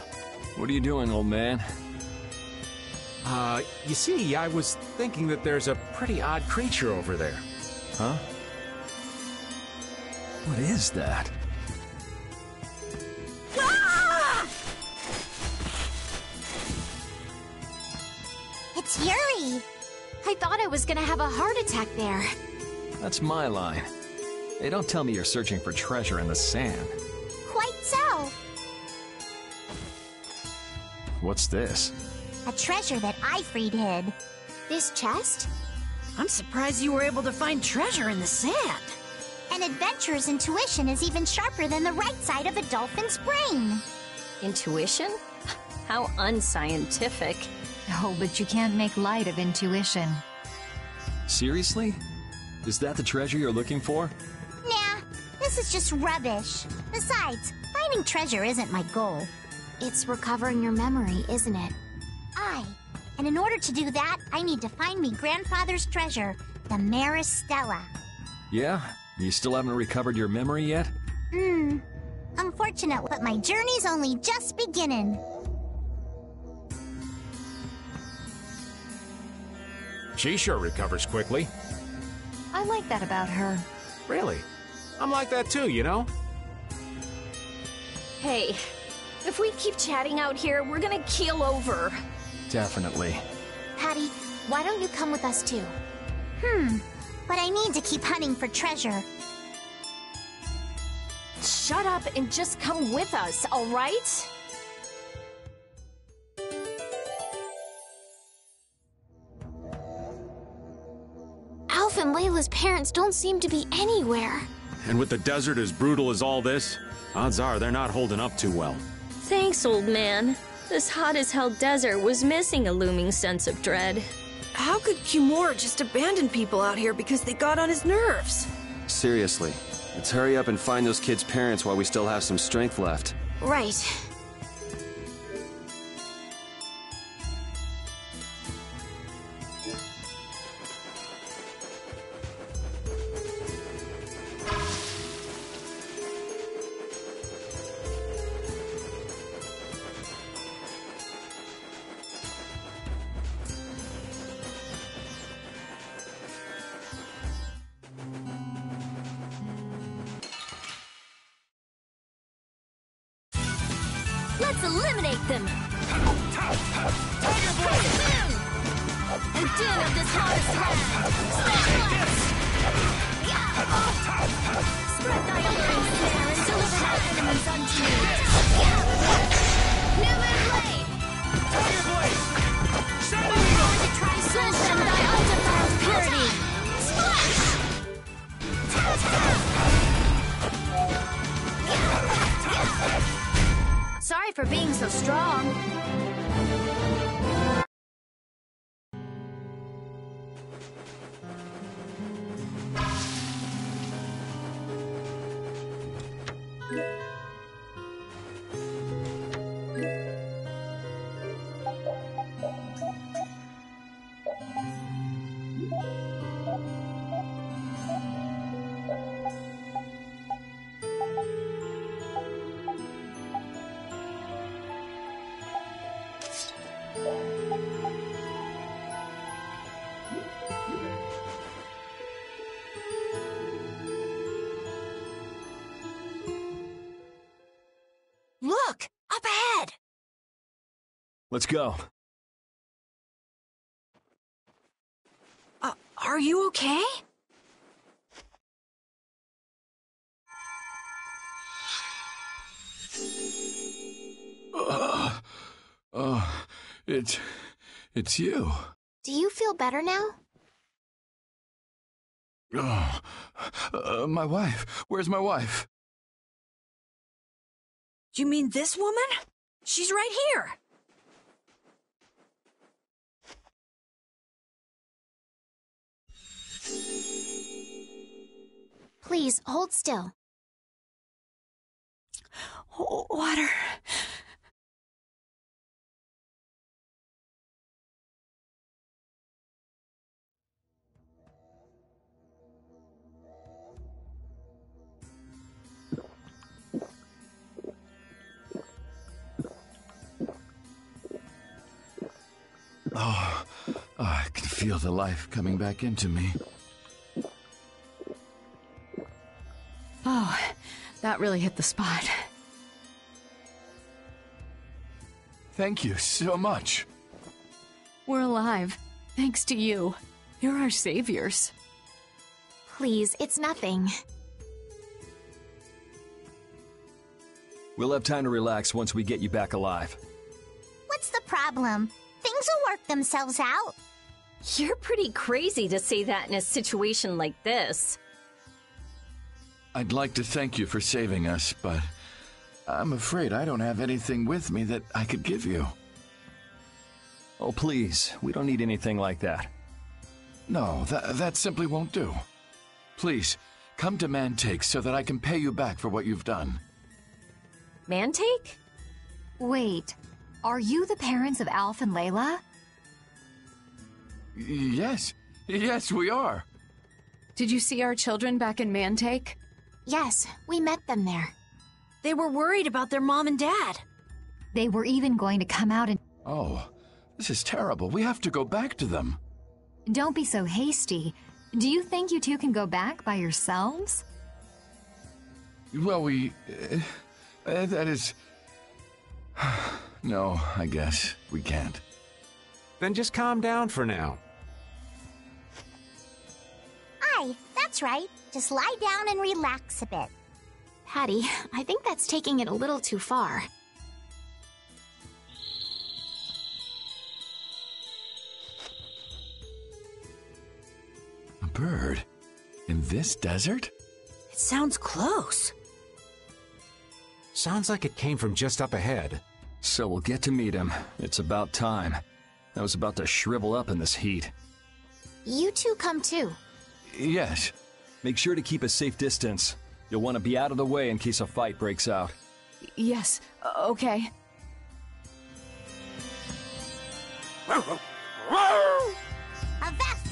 What are you doing, old man? You see, I was thinking that there's a pretty odd creature over there. Huh? What is that? Ah! It's Yuri! I thought I was gonna have a heart attack there. That's my line. Hey, don't tell me you're searching for treasure in the sand. Quite so. What's this? A treasure that Ifrid hid. This chest? I'm surprised you were able to find treasure in the sand. An adventurer's intuition is even sharper than the right side of a dolphin's brain. Intuition? How unscientific. Oh, but you can't make light of intuition. Seriously? Is that the treasure you're looking for? Nah, this is just rubbish. Besides, finding treasure isn't my goal. It's recovering your memory, isn't it? And in order to do that, I need to find me grandfather's treasure, the Maristella. Yeah? You still haven't recovered your memory yet? Unfortunate, but my journey's only just beginning. She sure recovers quickly. I like that about her. Really? I'm like that too, you know? Hey, if we keep chatting out here, we're gonna keel over. Definitely. Patty, why don't you come with us too? But I need to keep hunting for treasure. Shut up and just come with us, all right? Alf and Layla's parents don't seem to be anywhere. And with the desert as brutal as all this, odds are they're not holding up too well. Thanks, old man. This hot-as-hell desert was missing a looming sense of dread. How could Kimura just abandon people out here because they got on his nerves? Seriously, let's hurry up and find those kids' parents while we still have some strength left. Right. Let's eliminate them! And din of this hardest land! Spread thy alluring snare and deliver thy enemies unto me! New and blade! We're going to try slish them thy undefiled purity! Splash! Sorry for being so strong. Look! Up ahead! Let's go. Are you okay? It's you. Do you feel better now? My wife. Where's my wife? You mean this woman? She's right here. Please, hold still. Water. feel the life coming back into me. Oh, that really hit the spot. Thank you so much. We're alive, thanks to you. You're our saviors. Please, it's nothing. We'll have time to relax once we get you back alive. What's the problem? Things will work themselves out. You're pretty crazy to say that in a situation like this. I'd like to thank you for saving us, but I'm afraid I don't have anything with me that I could give you. Oh, please, we don't need anything like that. No, that simply won't do. Please, come to Mantake so that I can pay you back for what you've done. Mantake? Wait, are you the parents of Alf and Layla? Yes, we are. Did you see our children back in Mantake? Yes, we met them there. They were worried about their mom and dad. They were even going to come out and... Oh, this is terrible. We have to go back to them. Don't be so hasty. Do you think you two can go back by yourselves? Well, that is... No, I guess we can't. Then just calm down for now. Aye, that's right. Just lie down and relax a bit. Patty, I think that's taking it a little too far. A bird? In this desert? It sounds close. Sounds like it came from just up ahead. So we'll get to meet him. It's about time. I was about to shrivel up in this heat. You two come too. Yes. Make sure to keep a safe distance. You'll want to be out of the way in case a fight breaks out. Yes, okay. Avast,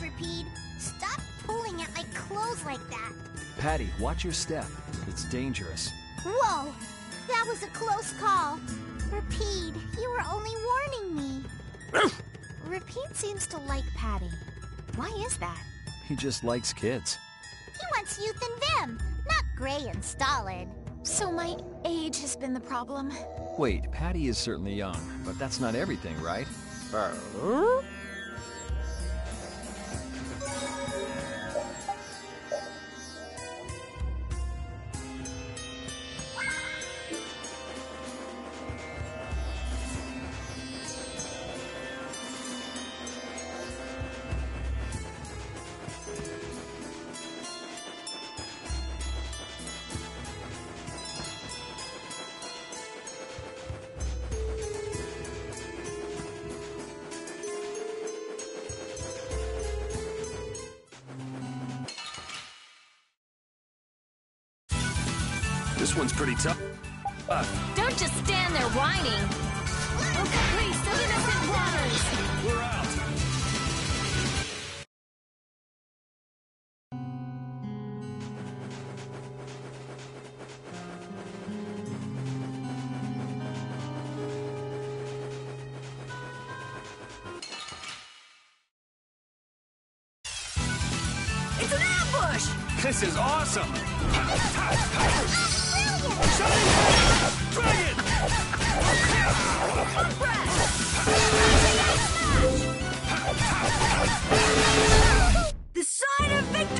Rapide! Stop pulling at my clothes like that! Patty, watch your step. It's dangerous. Whoa! That was a close call. Rapide, you were only warning me. Rapide seems to like Patty. Why is that? He just likes kids. He wants youth and vim, not gray and stolid. So my age has been the problem. Wait, Patty is certainly young, but that's not everything, right? This one's pretty tough. Don't just stand there whining. Please, the innocent waters! We're out. It's an ambush! This is awesome! The sign of victory!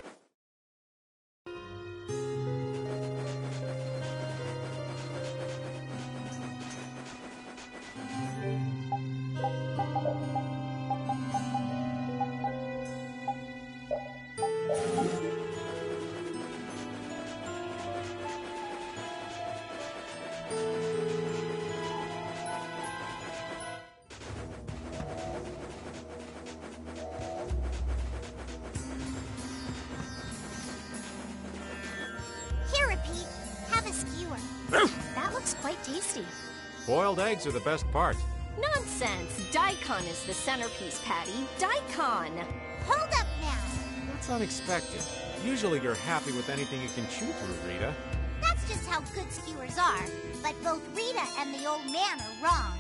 Here, Rapide, have a skewer. That looks quite tasty. Boiled eggs are the best part. Nonsense. Daikon is the centerpiece, Patty. Daikon. Hold up now. That's unexpected. Usually you're happy with anything you can chew through, Rita. That's just how good skewers are. But both Rita and the old man are wrong.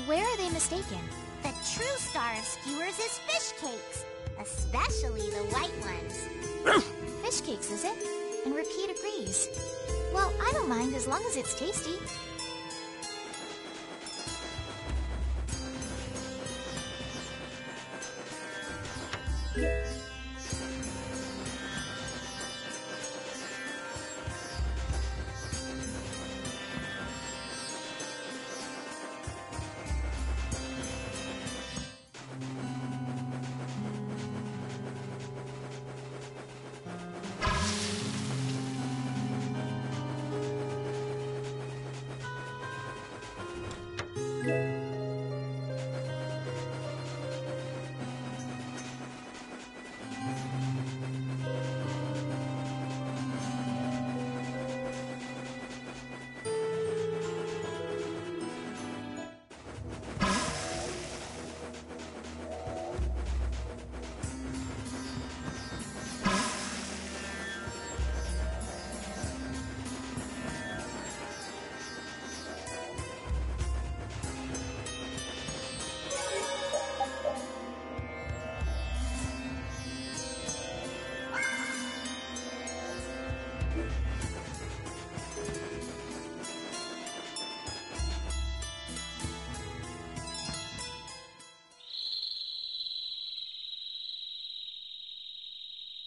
Where are they mistaken? The true star of skewers is fish cakes. Especially the white ones. Fish cakes, is it? And Repeat agrees. Well, I don't mind as long as it's tasty.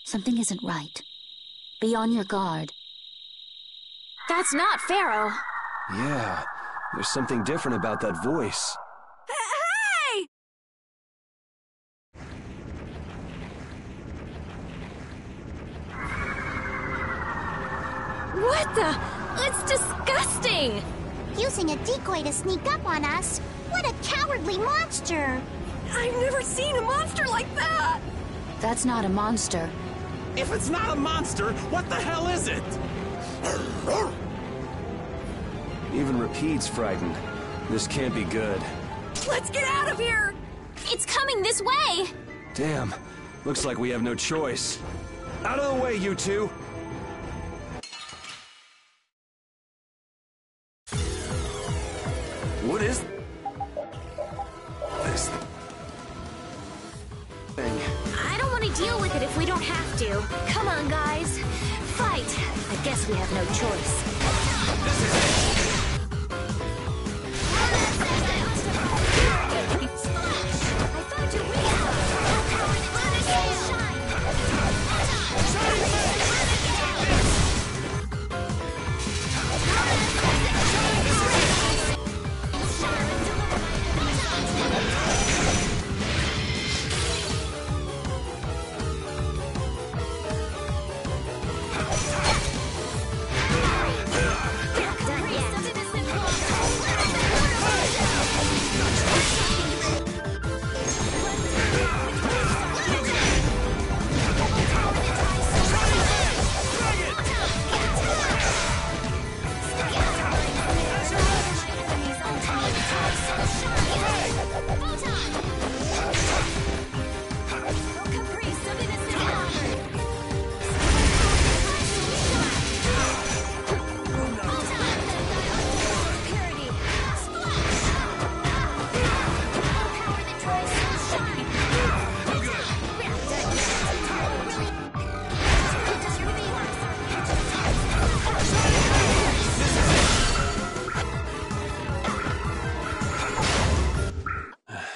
Something isn't right. Be on your guard. That's not Pharaoh. Yeah, there's something different about that voice. Hey! What the? It's disgusting! Using a decoy to sneak up on us? What a cowardly monster! I've never seen a monster like that! That's not a monster. If it's not a monster, what the hell is it? Even Repeat's frightened. This can't be good. Let's get out of here! It's coming this way! Damn, looks like we have no choice. Out of the way, you two! What is this thing? I don't want to deal with it if we don't have to. Come on, guys. Fight! I guess we have no choice.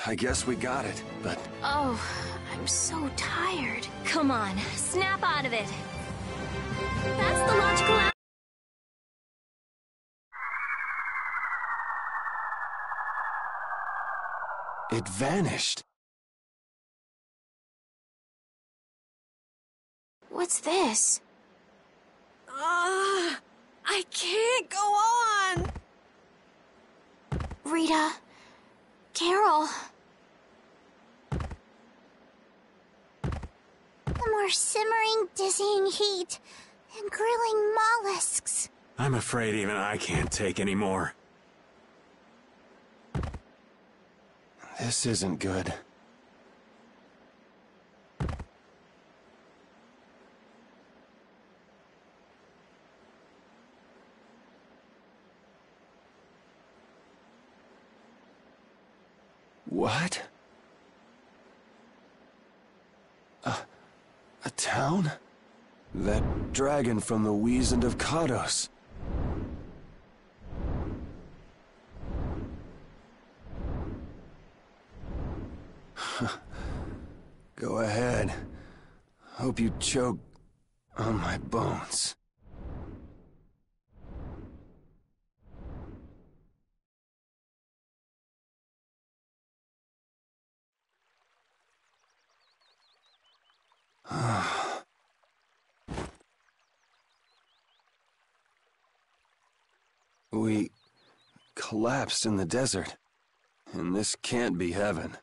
I guess we got it, but... Oh, I'm so tired. Come on, snap out of it. That's the logical out. It vanished. What's this? I can't go on! Rita. Carol. The more simmering, dizzying heat and grilling mollusks. I'm afraid even I can't take any more. This isn't good. What? town? That dragon from the Wizened of Kados. Go ahead. Hope you choke on my bones. We collapsed in the desert, and this can't be heaven.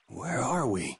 Where are we?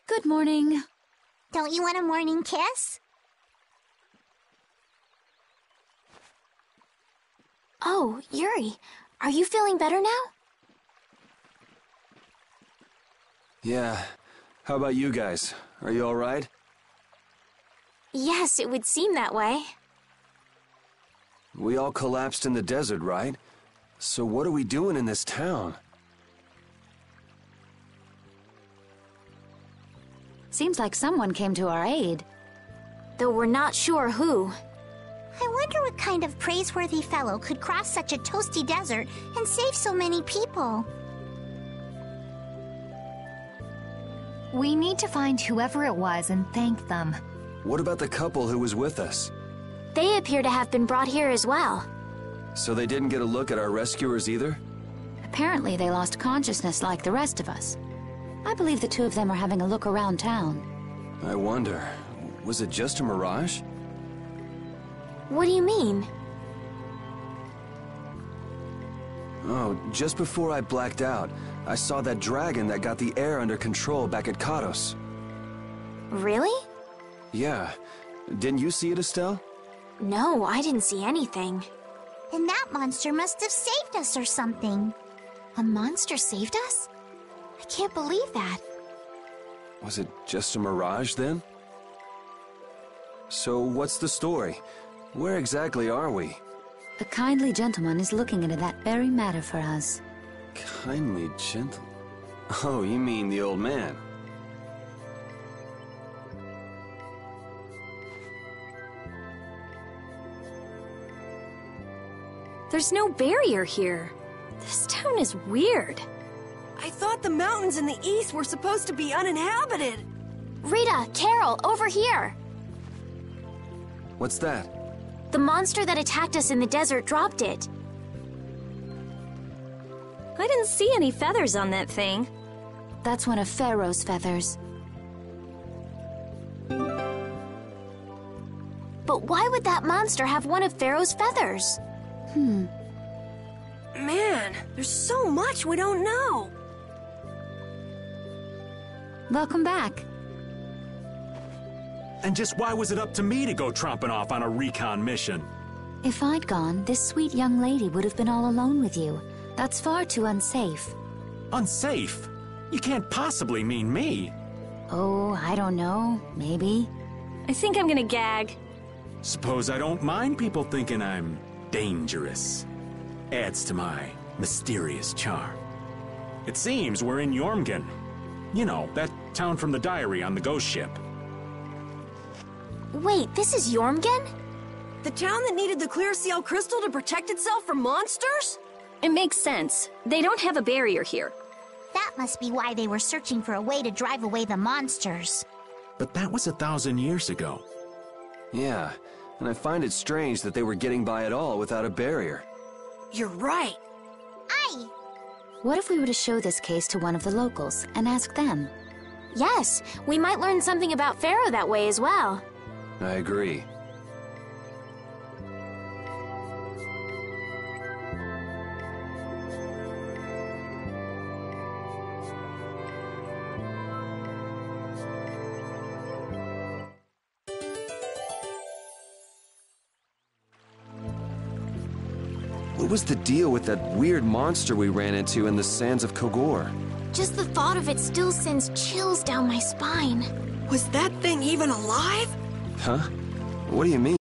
Good morning. Don't you want a morning kiss? Oh, Yuri, are you feeling better now? Yeah. How about you guys? Are you all right? Yes, it would seem that way. We all collapsed in the desert, right? So what are we doing in this town? Seems like someone came to our aid. Though we're not sure who. I wonder what kind of praiseworthy fellow could cross such a toasty desert and save so many people. We need to find whoever it was and thank them. What about the couple who was with us? They appear to have been brought here as well. So they didn't get a look at our rescuers either? Apparently they lost consciousness like the rest of us. I believe the two of them are having a look around town. I wonder, was it just a mirage? What do you mean? Oh, just before I blacked out, I saw that dragon that got the air under control back at Kados. Really? Yeah. Didn't you see it, Estelle? No, I didn't see anything. And that monster must have saved us or something. A monster saved us? I can't believe that. Was it just a mirage then? So what's the story? Where exactly are we? A kindly gentleman is looking into that very matter for us. Kindly gentle? Oh, you mean the old man? There's no barrier here. This town is weird. I thought the mountains in the east were supposed to be uninhabited. Rita, Carol, over here! What's that? The monster that attacked us in the desert dropped it. I didn't see any feathers on that thing. That's one of Pharaoh's feathers. But why would that monster have one of Pharaoh's feathers? Man, there's so much we don't know. Welcome back. And just why was it up to me to go tromping off on a recon mission? If I'd gone, this sweet young lady would have been all alone with you. That's far too unsafe. Unsafe? You can't possibly mean me. Oh, I don't know. Maybe. I think I'm gonna gag. Suppose I don't mind people thinking I'm dangerous. Adds to my mysterious charm. It seems we're in Jormungand. You know, that town from the diary on the ghost ship. Wait, this is Jormungand? The town that needed the clear seal crystal to protect itself from monsters? It makes sense. They don't have a barrier here. That must be why they were searching for a way to drive away the monsters. But that was 1,000 years ago. Yeah, and I find it strange that they were getting by at all without a barrier. You're right. Aye! What if we were to show this case to one of the locals and ask them? Yes, we might learn something about Pharaoh that way as well. I agree. What was the deal with that weird monster we ran into in the sands of Kogor? Just the thought of it still sends chills down my spine. Was that thing even alive? Huh? What do you mean?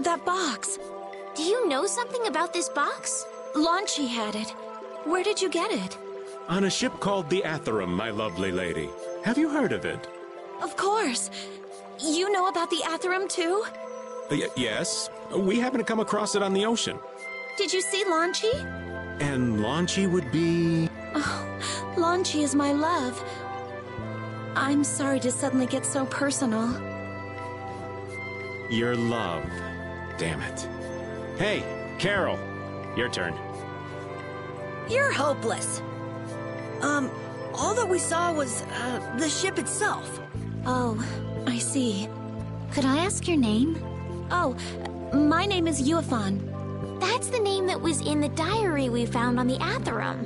that box. Do you know something about this box? Launchy had it. Where did you get it? On a ship called the Atherum, my lovely lady. Have you heard of it? Of course. You know about the Atherum, too? Yes. We happened to come across it on the ocean. Did you see Launchy? And Launchy would be... Oh, Launchy is my love. I'm sorry to suddenly get so personal. Your love. Damn it. Hey, Carol. Your turn. You're hopeless. All that we saw was, the ship itself. Oh, I see. Could I ask your name? Oh, my name is Yuafan. That's the name that was in the diary we found on the Atherum.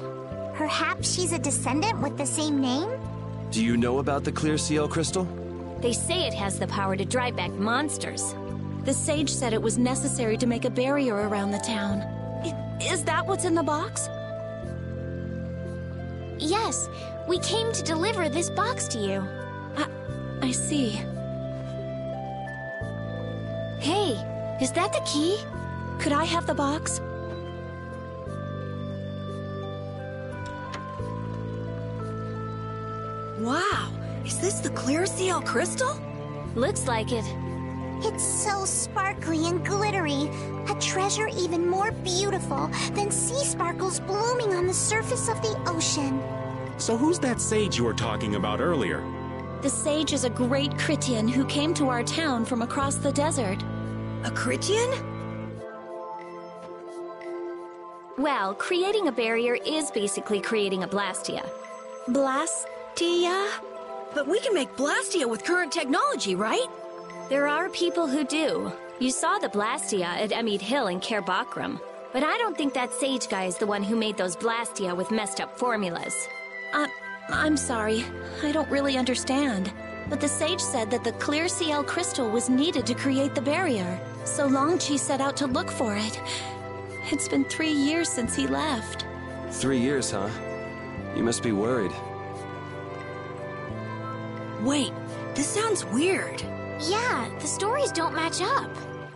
Perhaps she's a descendant with the same name? Do you know about the Clear CL crystal? They say it has the power to drive back monsters. The sage said it was necessary to make a barrier around the town. Is that what's in the box? Yes, we came to deliver this box to you. I see. Hey, is that the key? Could I have the box? Wow, is this the Clear CL crystal? Looks like it. It's so sparkly and glittery. A treasure even more beautiful than sea sparkles blooming on the surface of the ocean. So who's that sage you were talking about earlier? The sage is a great Critian who came to our town from across the desert. A Critian? Well, creating a barrier is basically creating a Blastia. Blastia? But we can make Blastia with current technology, right? There are people who do. You saw the Blastia at Emmett Hill in Cair Bakram. But I don't think that sage guy is the one who made those Blastia with messed up formulas. I'm sorry. I don't really understand. But the sage said that the Clear CL crystal was needed to create the barrier. So Longchi set out to look for it. It's been 3 years since he left. 3 years, huh? You must be worried. Wait, this sounds weird. Yeah, the stories don't match up.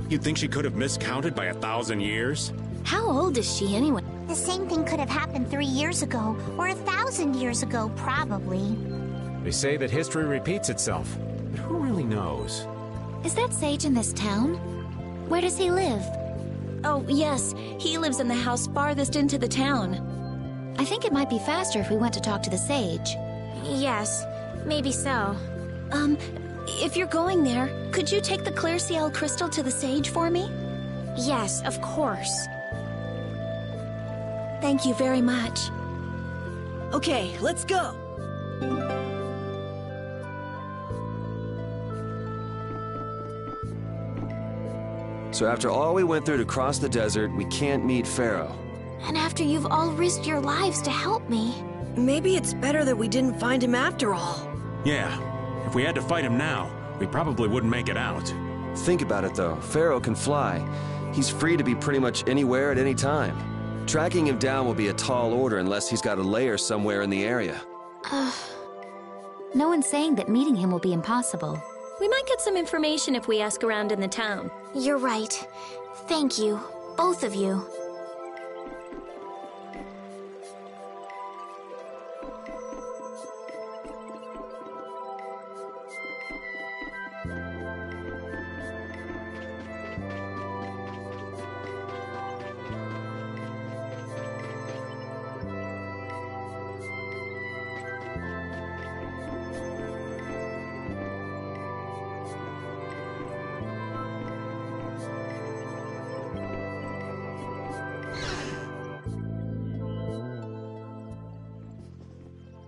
You'd think she could have miscounted by 1,000 years? How old is she anyway? The same thing could have happened 3 years ago, or 1,000 years ago, probably. They say that history repeats itself, but who really knows? Is that sage in this town? Where does he live? Oh, yes. He lives in the house farthest into the town. I think it might be faster if we went to talk to the sage. Yes, maybe so. If you're going there, could you take the Clear CL crystal to the sage for me? Yes, of course. Thank you very much. Okay, let's go. So after all we went through to cross the desert, we can't meet Pharaoh. And after you've all risked your lives to help me. Maybe it's better that we didn't find him after all. Yeah, if we had to fight him now, we probably wouldn't make it out. Think about it though, Pharaoh can fly. He's free to be pretty much anywhere at any time. Tracking him down will be a tall order unless he's got a lair somewhere in the area. No one's saying that meeting him will be impossible. We might get some information if we ask around in the town. You're right. Thank you, both of you.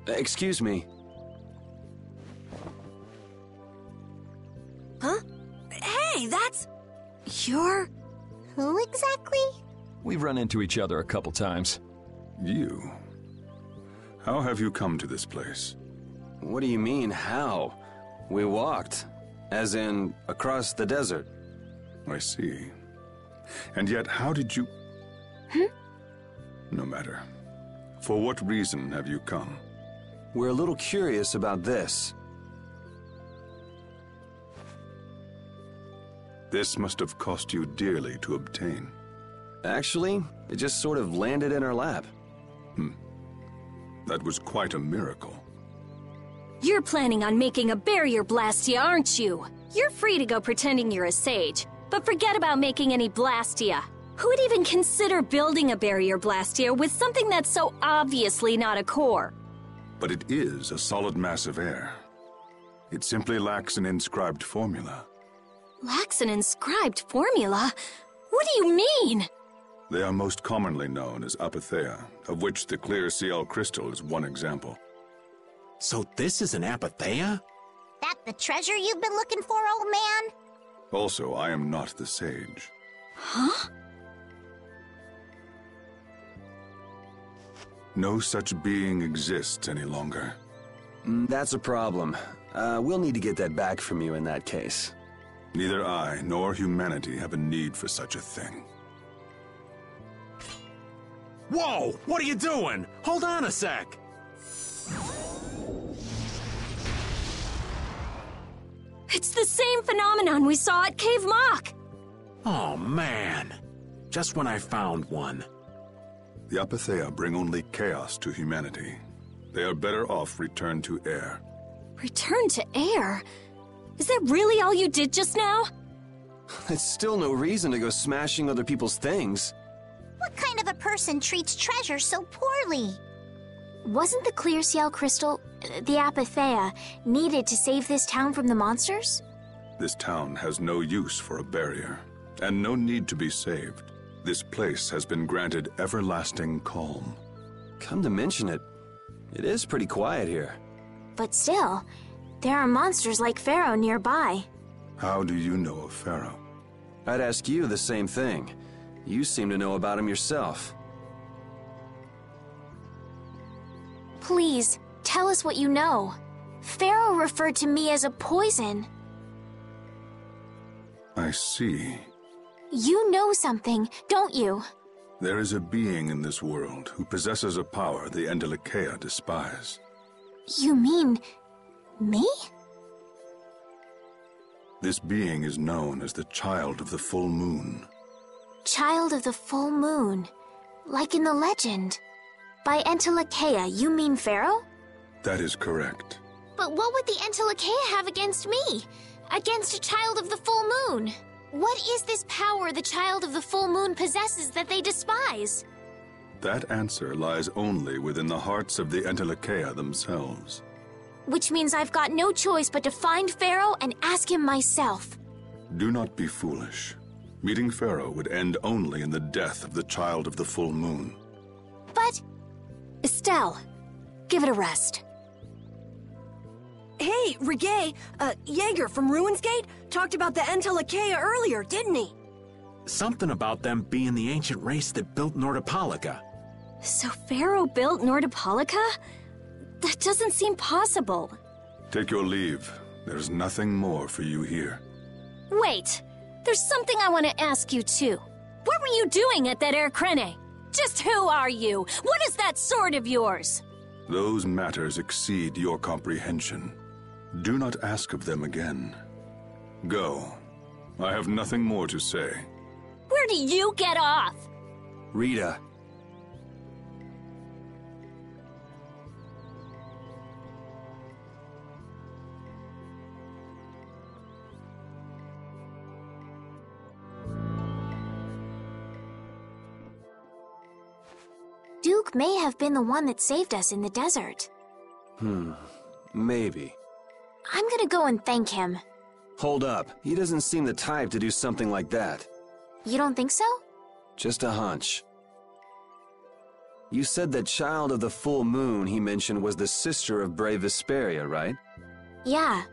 Excuse me. Huh? Hey, that's... You're... Who exactly? We've run into each other a couple times. You? How have you come to this place? What do you mean, how? We walked. As in, across the desert. I see. And yet, how did you... No matter. For what reason have you come? We're a little curious about this. This must have cost you dearly to obtain. Actually, it just sort of landed in our lap. That was quite a miracle. You're planning on making a barrier Blastia, aren't you? You're free to go pretending you're a sage, but forget about making any Blastia. Who would even consider building a barrier Blastia with something that's so obviously not a core? But it is a solid mass of air. It simply lacks an inscribed formula. Lacks an inscribed formula? What do you mean? They are most commonly known as apatheia, of which the clear CL crystal is one example. So this is an apatheia? That the treasure you've been looking for, old man? Also, I am not the sage. Huh? No such being exists any longer. That's a problem. We'll need to get that back from you in that case. Neither I nor humanity have a need for such a thing. Whoa! What are you doing? Hold on a sec! It's the same phenomenon we saw at Cave Mock! Oh, man. Just when I found one. The apatheia bring only chaos to humanity. They are better off returned to air. Return to air? Is that really all you did just now? It's still no reason to go smashing other people's things. What kind of a person treats treasure so poorly? Wasn't the clear CL crystal, the apatheia, needed to save this town from the monsters? This town has no use for a barrier, and no need to be saved. This place has been granted everlasting calm. Come to mention it, it is pretty quiet here. But still, there are monsters like Pharaoh nearby. How do you know of Pharaoh? I'd ask you the same thing. You seem to know about him yourself. Please, tell us what you know. Pharaoh referred to me as a poison. I see. You know something, don't you? There is a being in this world who possesses a power the Entelikeia despise. You mean... me? This being is known as the Child of the Full Moon. Child of the Full Moon. Like in the legend. By Entelikeia, you mean Pharaoh? That is correct. But what would the Entelikeia have against me? Against a Child of the Full Moon? What is this power the Child of the Full Moon possesses that they despise? That answer lies only within the hearts of the Entelikeia themselves. Which means I've got no choice but to find Pharaoh and ask him myself. Do not be foolish. Meeting Pharaoh would end only in the death of the Child of the Full Moon. But... Estelle, give it a rest. Hey, Reggae, Jaeger from Ruins Gate talked about the Entelikeia earlier, didn't he? Something about them being the ancient race that built Nordopolica. So Pharaoh built Nordopolica? That doesn't seem possible. Take your leave. There's nothing more for you here. Wait, there's something I want to ask you too. What were you doing at that Air Krene? Just who are you? What is that sword of yours? Those matters exceed your comprehension. Do not ask of them again. Go. I have nothing more to say. Where do you get off? Rita. Duke may have been the one that saved us in the desert. Maybe. I'm gonna go and thank him. Hold up. He doesn't seem the type to do something like that. You don't think so? Just a hunch. You said that Child of the Full Moon he mentioned was the sister of brave Vesperia, right? Yeah.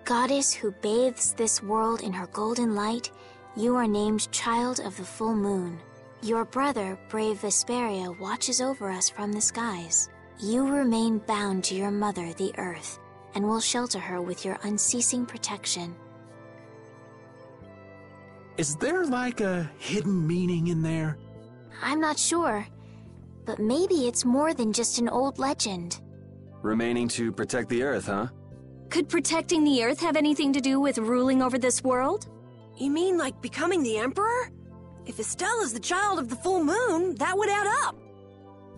Goddess who bathes this world in her golden light, you are named Child of the Full Moon. Your brother, brave Vesperia, watches over us from the skies. You remain bound to your mother, the Earth, and will shelter her with your unceasing protection. Is there like a hidden meaning in there? I'm not sure, but maybe it's more than just an old legend. Remaining to protect the Earth, huh? Could protecting the Earth have anything to do with ruling over this world? You mean like becoming the Emperor? If Estella's the child of the full moon, that would add up.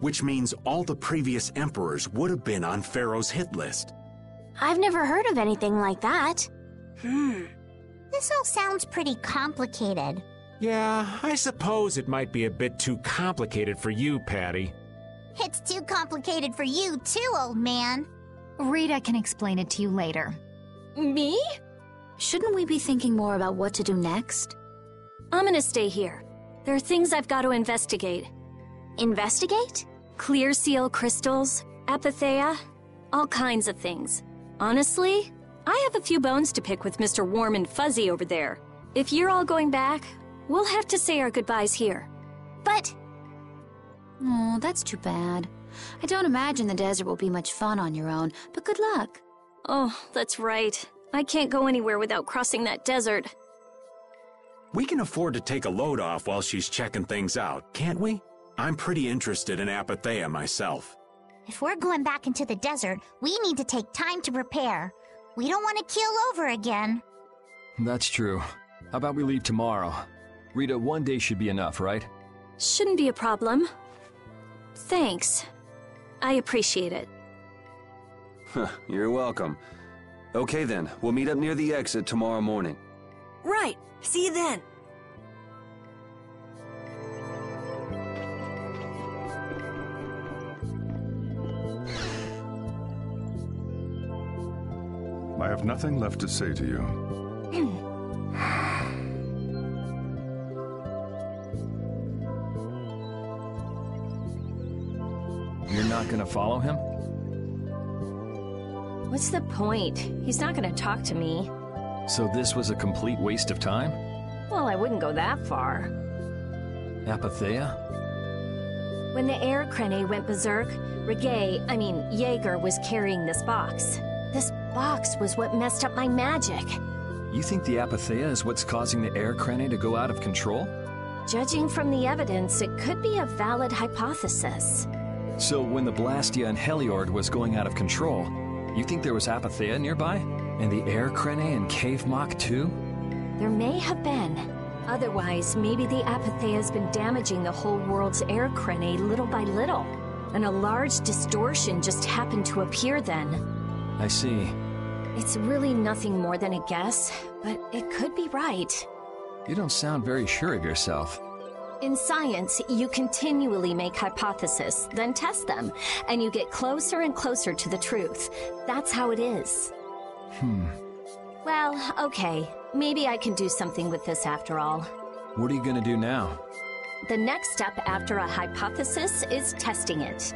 Which means all the previous emperors would have been on Pharaoh's hit list. I've never heard of anything like that. This all sounds pretty complicated. Yeah, I suppose it might be a bit too complicated for you, Patty. It's too complicated for you too, old man. Rita can explain it to you later. Me? Shouldn't we be thinking more about what to do next? I'm gonna stay here. There are things I've got to investigate. Investigate? Clear seal crystals, apatheia, all kinds of things. Honestly, I have a few bones to pick with Mr. Warm and Fuzzy over there. If you're all going back, we'll have to say our goodbyes here. But... Oh, that's too bad. I don't imagine the desert will be much fun on your own, but good luck. Oh, that's right. I can't go anywhere without crossing that desert. We can afford to take a load off while she's checking things out, can't we? I'm pretty interested in apatheia myself. If we're going back into the desert, we need to take time to prepare. We don't want to keel over again. That's true. How about we leave tomorrow? Rita, 1 day should be enough, right? Shouldn't be a problem. Thanks. I appreciate it. You're welcome. Okay then, we'll meet up near the exit tomorrow morning. Right. See you then. I have nothing left to say to you. You're not gonna follow him? What's the point? He's not gonna talk to me. So this was a complete waste of time? Well, I wouldn't go that far. Apatheia? When the air crane went berserk, Jaeger was carrying this box. This box was what messed up my magic. You think the apatheia is what's causing the air crane to go out of control? Judging from the evidence, it could be a valid hypothesis. So when the Blastia and Heliord was going out of control, you think there was apatheia nearby? And the air crane and cave mock too? There may have been. Otherwise, maybe the apatheia has been damaging the whole world's air crane little by little. And a large distortion just happened to appear then. I see. It's really nothing more than a guess, but it could be right. You don't sound very sure of yourself. In science, you continually make hypotheses, then test them, and you get closer and closer to the truth. That's how it is. Well, okay. Maybe I can do something with this after all. What are you gonna do now? The next step after a hypothesis is testing it.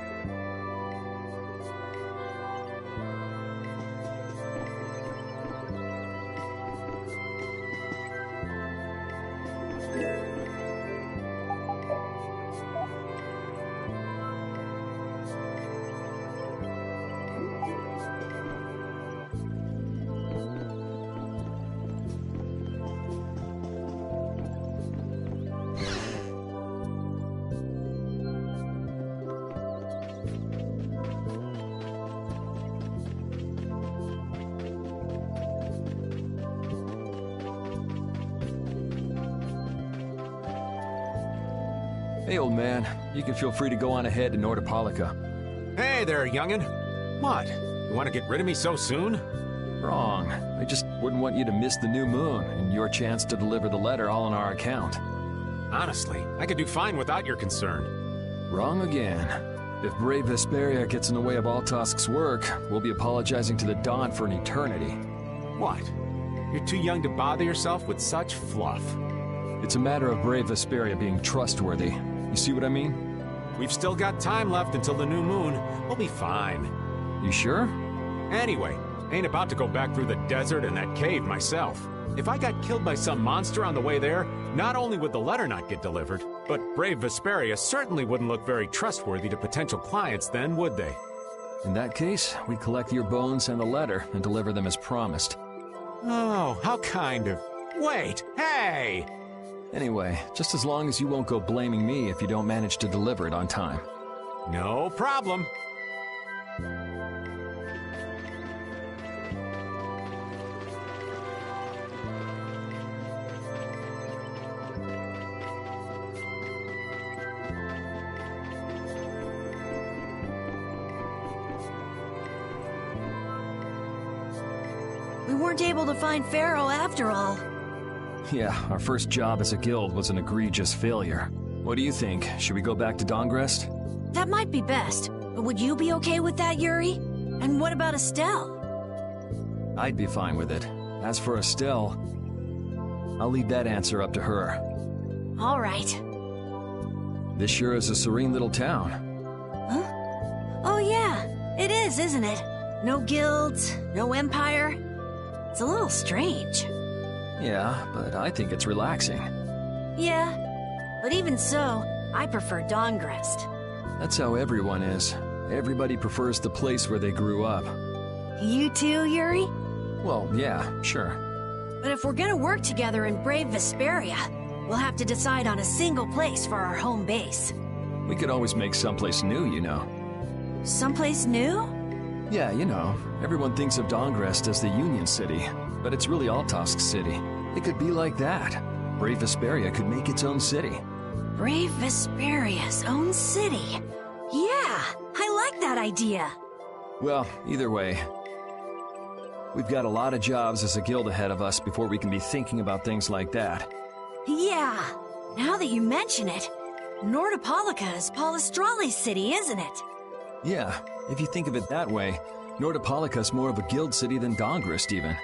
Hey, old man. You can feel free to go on ahead to Nordopolica. Hey there, youngin'. What? You want to get rid of me so soon? Wrong. I just wouldn't want you to miss the new moon and your chance to deliver the letter all on our account. Honestly, I could do fine without your concern. Wrong again. If brave Vesperia gets in the way of Altosk's work, we'll be apologizing to the Dawn for an eternity. What? You're too young to bother yourself with such fluff. It's a matter of brave Vesperia being trustworthy. You see what I mean? We've still got time left until the new moon. We'll be fine. You sure? Anyway, ain't about to go back through the desert and that cave myself. If I got killed by some monster on the way there, not only would the letter not get delivered, but brave Vesperia certainly wouldn't look very trustworthy to potential clients then, would they? In that case, we collect your bones and the letter and deliver them as promised. Oh, how kind of... Wait, hey! Anyway, just as long as you won't go blaming me if you don't manage to deliver it on time. No problem. We weren't able to find Pharaoh after all. Yeah, our first job as a guild was an egregious failure. What do you think? Should we go back to Dongrest? That might be best. But would you be okay with that, Yuri? And what about Estelle? I'd be fine with it. As for Estelle, I'll leave that answer up to her. All right. This sure is a serene little town. Huh? Oh yeah, it is, isn't it? No guilds, no empire. It's a little strange. Yeah, but I think it's relaxing. Yeah, but even so, I prefer Dongrest. That's how everyone is. Everybody prefers the place where they grew up. You too, Yuri? Well, yeah, sure. But if we're gonna work together in brave Vesperia, we'll have to decide on a single place for our home base. We could always make someplace new, you know. Someplace new? Yeah, you know, everyone thinks of Dongrest as the Union City, but it's really Altosk City. It could be like that. Brave Vesperia could make its own city. Brave Vesperia's own city? Yeah, I like that idea. Well, either way, we've got a lot of jobs as a guild ahead of us before we can be thinking about things like that. Yeah, now that you mention it, Nordopolica is Polystrali's city, isn't it? Yeah, if you think of it that way, Nordopolica's more of a guild city than Dongrest, even.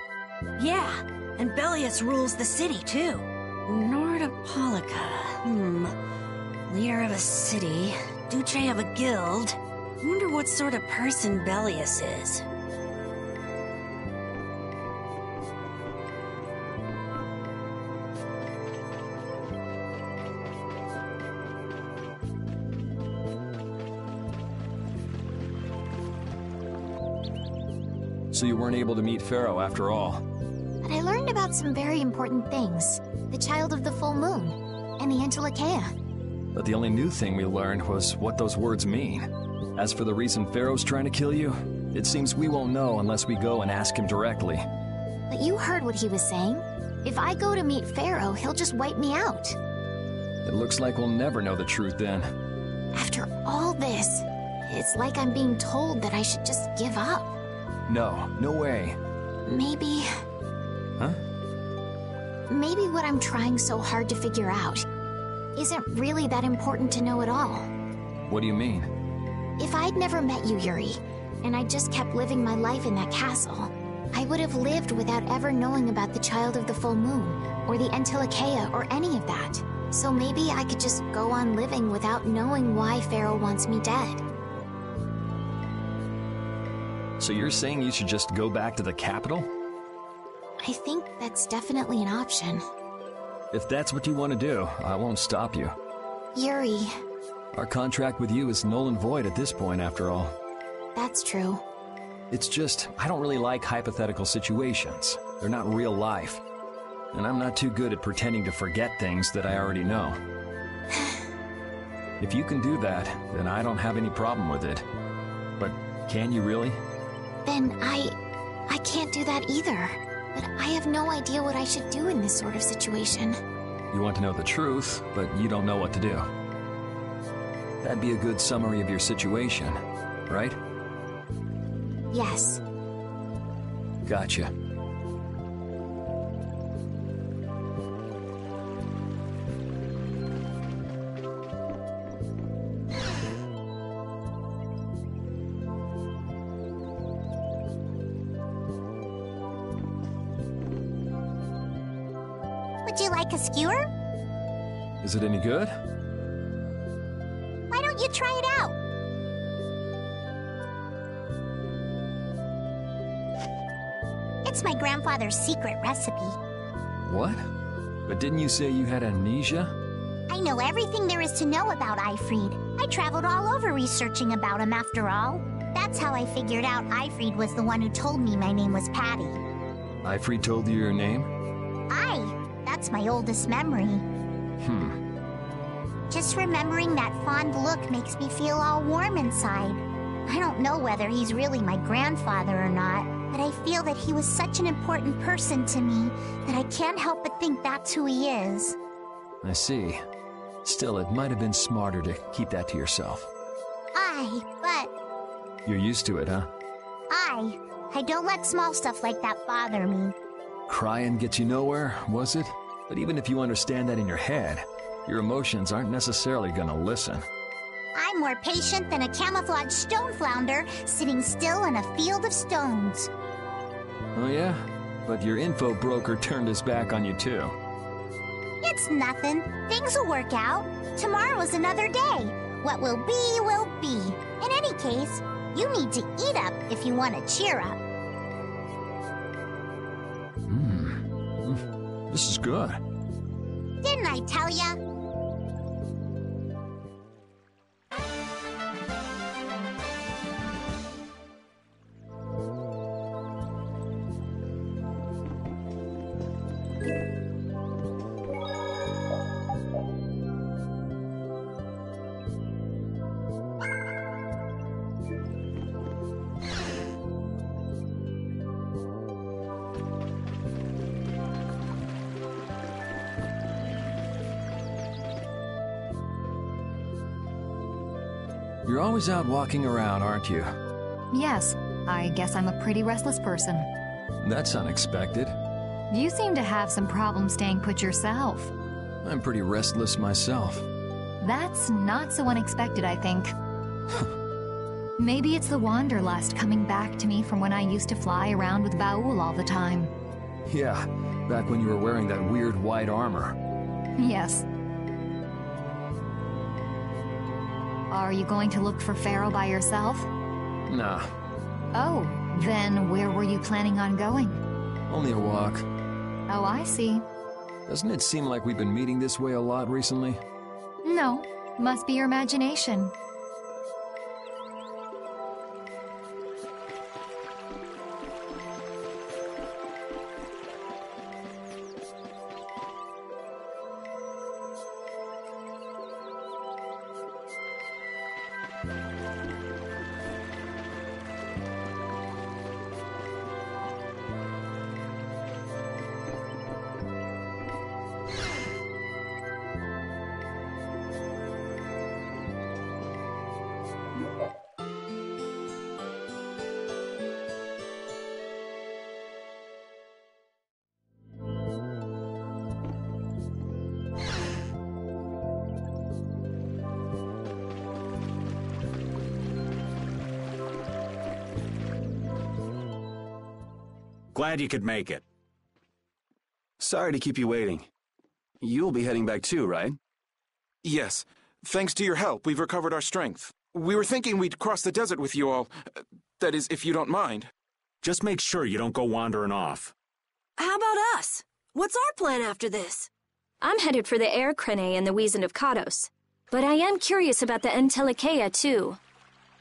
Yeah, and Bellius rules the city, too. Nordopolica, leader of a city, Duce of a guild. Wonder what sort of person Bellius is. So you weren't able to meet Pharaoh after all. But I learned about some very important things. The Child of the Full Moon, and the Antilocheia. But the only new thing we learned was what those words mean. As for the reason Pharaoh's trying to kill you, it seems we won't know unless we go and ask him directly. But you heard what he was saying. If I go to meet Pharaoh, he'll just wipe me out. It looks like we'll never know the truth then. After all this, it's like I'm being told that I should just give up. No, no way. Maybe... Huh? Maybe what I'm trying so hard to figure out isn't really that important to know at all. What do you mean? If I'd never met you, Yuri, and I just kept living my life in that castle, I would have lived without ever knowing about the Child of the Full Moon, or the Antilocheia, or any of that. So maybe I could just go on living without knowing why Pharaoh wants me dead. So you're saying you should just go back to the capital? I think that's definitely an option. If that's what you want to do, I won't stop you. Yuri. Our contract with you is null and void at this point, after all. That's true. It's just, I don't really like hypothetical situations. They're not real life. And I'm not too good at pretending to forget things that I already know. If you can do that, then I don't have any problem with it. But can you really? Then I can't do that either. But I have no idea what I should do in this sort of situation. You want to know the truth, but you don't know what to do. That'd be a good summary of your situation, right? Yes. Gotcha. Would you like a skewer? Is it any good? Why don't you try it out? It's my grandfather's secret recipe. What? But didn't you say you had amnesia? I know everything there is to know about Eifried. I traveled all over researching about him after all. That's how I figured out Eifried was the one who told me my name was Patty. Eifried told you your name? That's my oldest memory. Just remembering that fond look makes me feel all warm inside. I don't know whether he's really my grandfather or not, but I feel that he was such an important person to me that I can't help but think that's who he is. I see. Still, it might have been smarter to keep that to yourself. But... You're used to it, huh? I don't let small stuff like that bother me. Crying gets you nowhere, was it? But even if you understand that in your head, your emotions aren't necessarily gonna listen. I'm more patient than a camouflaged stone flounder sitting still in a field of stones. Oh yeah? But your info broker turned his back on you too. It's nothing. Things will work out. Tomorrow is another day. What will be, will be. In any case, you need to eat up if you want to cheer up. This is good. Didn't I tell ya? You're always out walking around, aren't you? Yes, I guess I'm a pretty restless person. That's unexpected. You seem to have some problems staying put yourself. I'm pretty restless myself. That's not so unexpected, I think. Maybe it's the wanderlust coming back to me from when I used to fly around with Baul all the time. Yeah, back when you were wearing that weird white armor. Yes. Are you going to look for Pharaoh by yourself? Nah. Oh, then where were you planning on going? Only a walk. Oh, I see. Doesn't it seem like we've been meeting this way a lot recently? No, must be your imagination. Glad you could make it. Sorry to keep you waiting. You'll be heading back too, right? Yes. Thanks to your help, we've recovered our strength. We were thinking we'd cross the desert with you all. That is, if you don't mind. Just make sure you don't go wandering off. How about us? What's our plan after this? I'm headed for the Air Crene and the Wizened of Kados. But I am curious about the Entelikeia, too.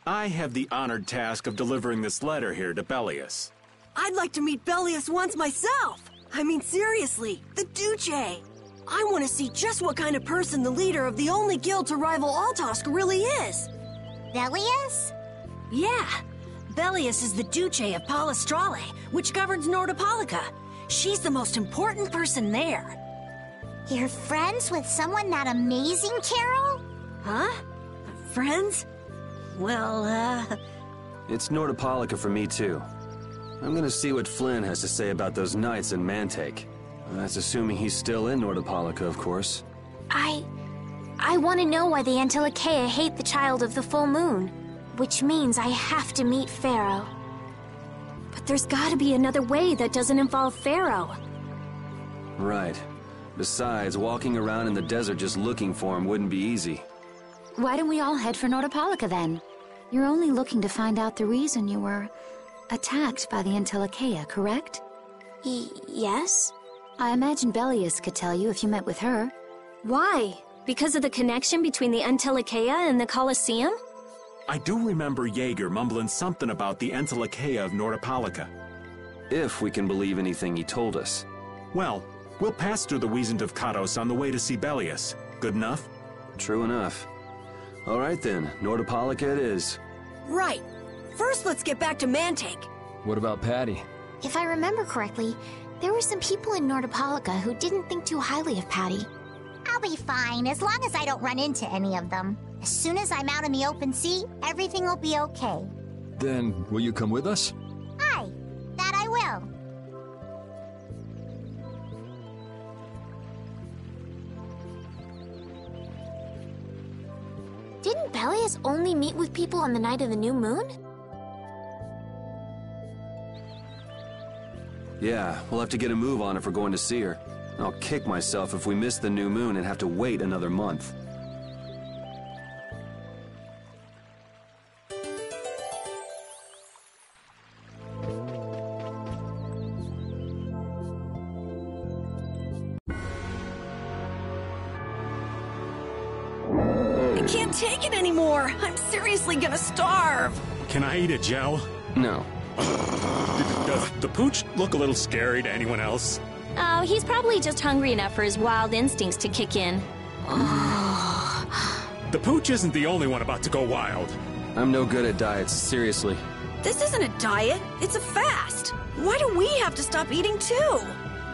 I have the honored task of delivering this letter here to Belius. I'd like to meet Belius once myself. I mean, seriously, the Duce. I want to see just what kind of person the leader of the only guild to rival Altosk really is. Belius? Yeah. Belius is the Duce of Palestrale, which governs Nordopolica. She's the most important person there. You're friends with someone that amazing, Carol? Huh? Friends? Well, It's Nordopolica for me, too. I'm gonna see what Flynn has to say about those knights in Mantake. That's assuming he's still in Nordopolica, of course. I want to know why the Entelikeia hate the child of the full moon, which means I have to meet Pharaoh. But there's gotta be another way that doesn't involve Pharaoh. Right. Besides, walking around in the desert just looking for him wouldn't be easy. Why don't we all head for Nordopolica then? You're only looking to find out the reason you were attacked by the Entelikeia, correct? Yes? I imagine Belius could tell you if you met with her. Why? Because of the connection between the Entelikeia and the Colosseum? I do remember Jaeger mumbling something about the Entelikeia of Nordopolica. If we can believe anything he told us. Well, we'll pass through the Wizened of Kados on the way to see Belius. Good enough? True enough. All right then, Nordopolica it is. right. First, let's get back to Mantake. What about Patty? If I remember correctly, there were some people in Nordopolica who didn't think too highly of Patty. I'll be fine, as long as I don't run into any of them. As soon as I'm out in the open sea, everything will be okay. Then, will you come with us? Aye, Didn't Bellius only meet with people on the night of the new moon? Yeah, we'll have to get a move on if we're going to see her. I'll kick myself if we miss the new moon and have to wait another month. I can't take it anymore. I'm seriously gonna starve. Can I eat a gel? No. Does the pooch look a little scary to anyone else? Oh, he's probably just hungry enough for his wild instincts to kick in. The pooch isn't the only one about to go wild. I'm no good at diets, seriously. This isn't a diet, it's a fast. Why do we have to stop eating too?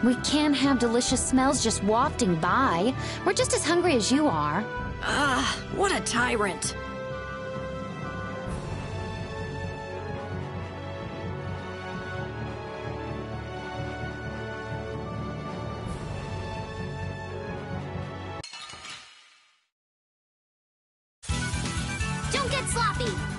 We can't have delicious smells just wafting by. We're just as hungry as you are. Ah, what a tyrant. Don't get sloppy!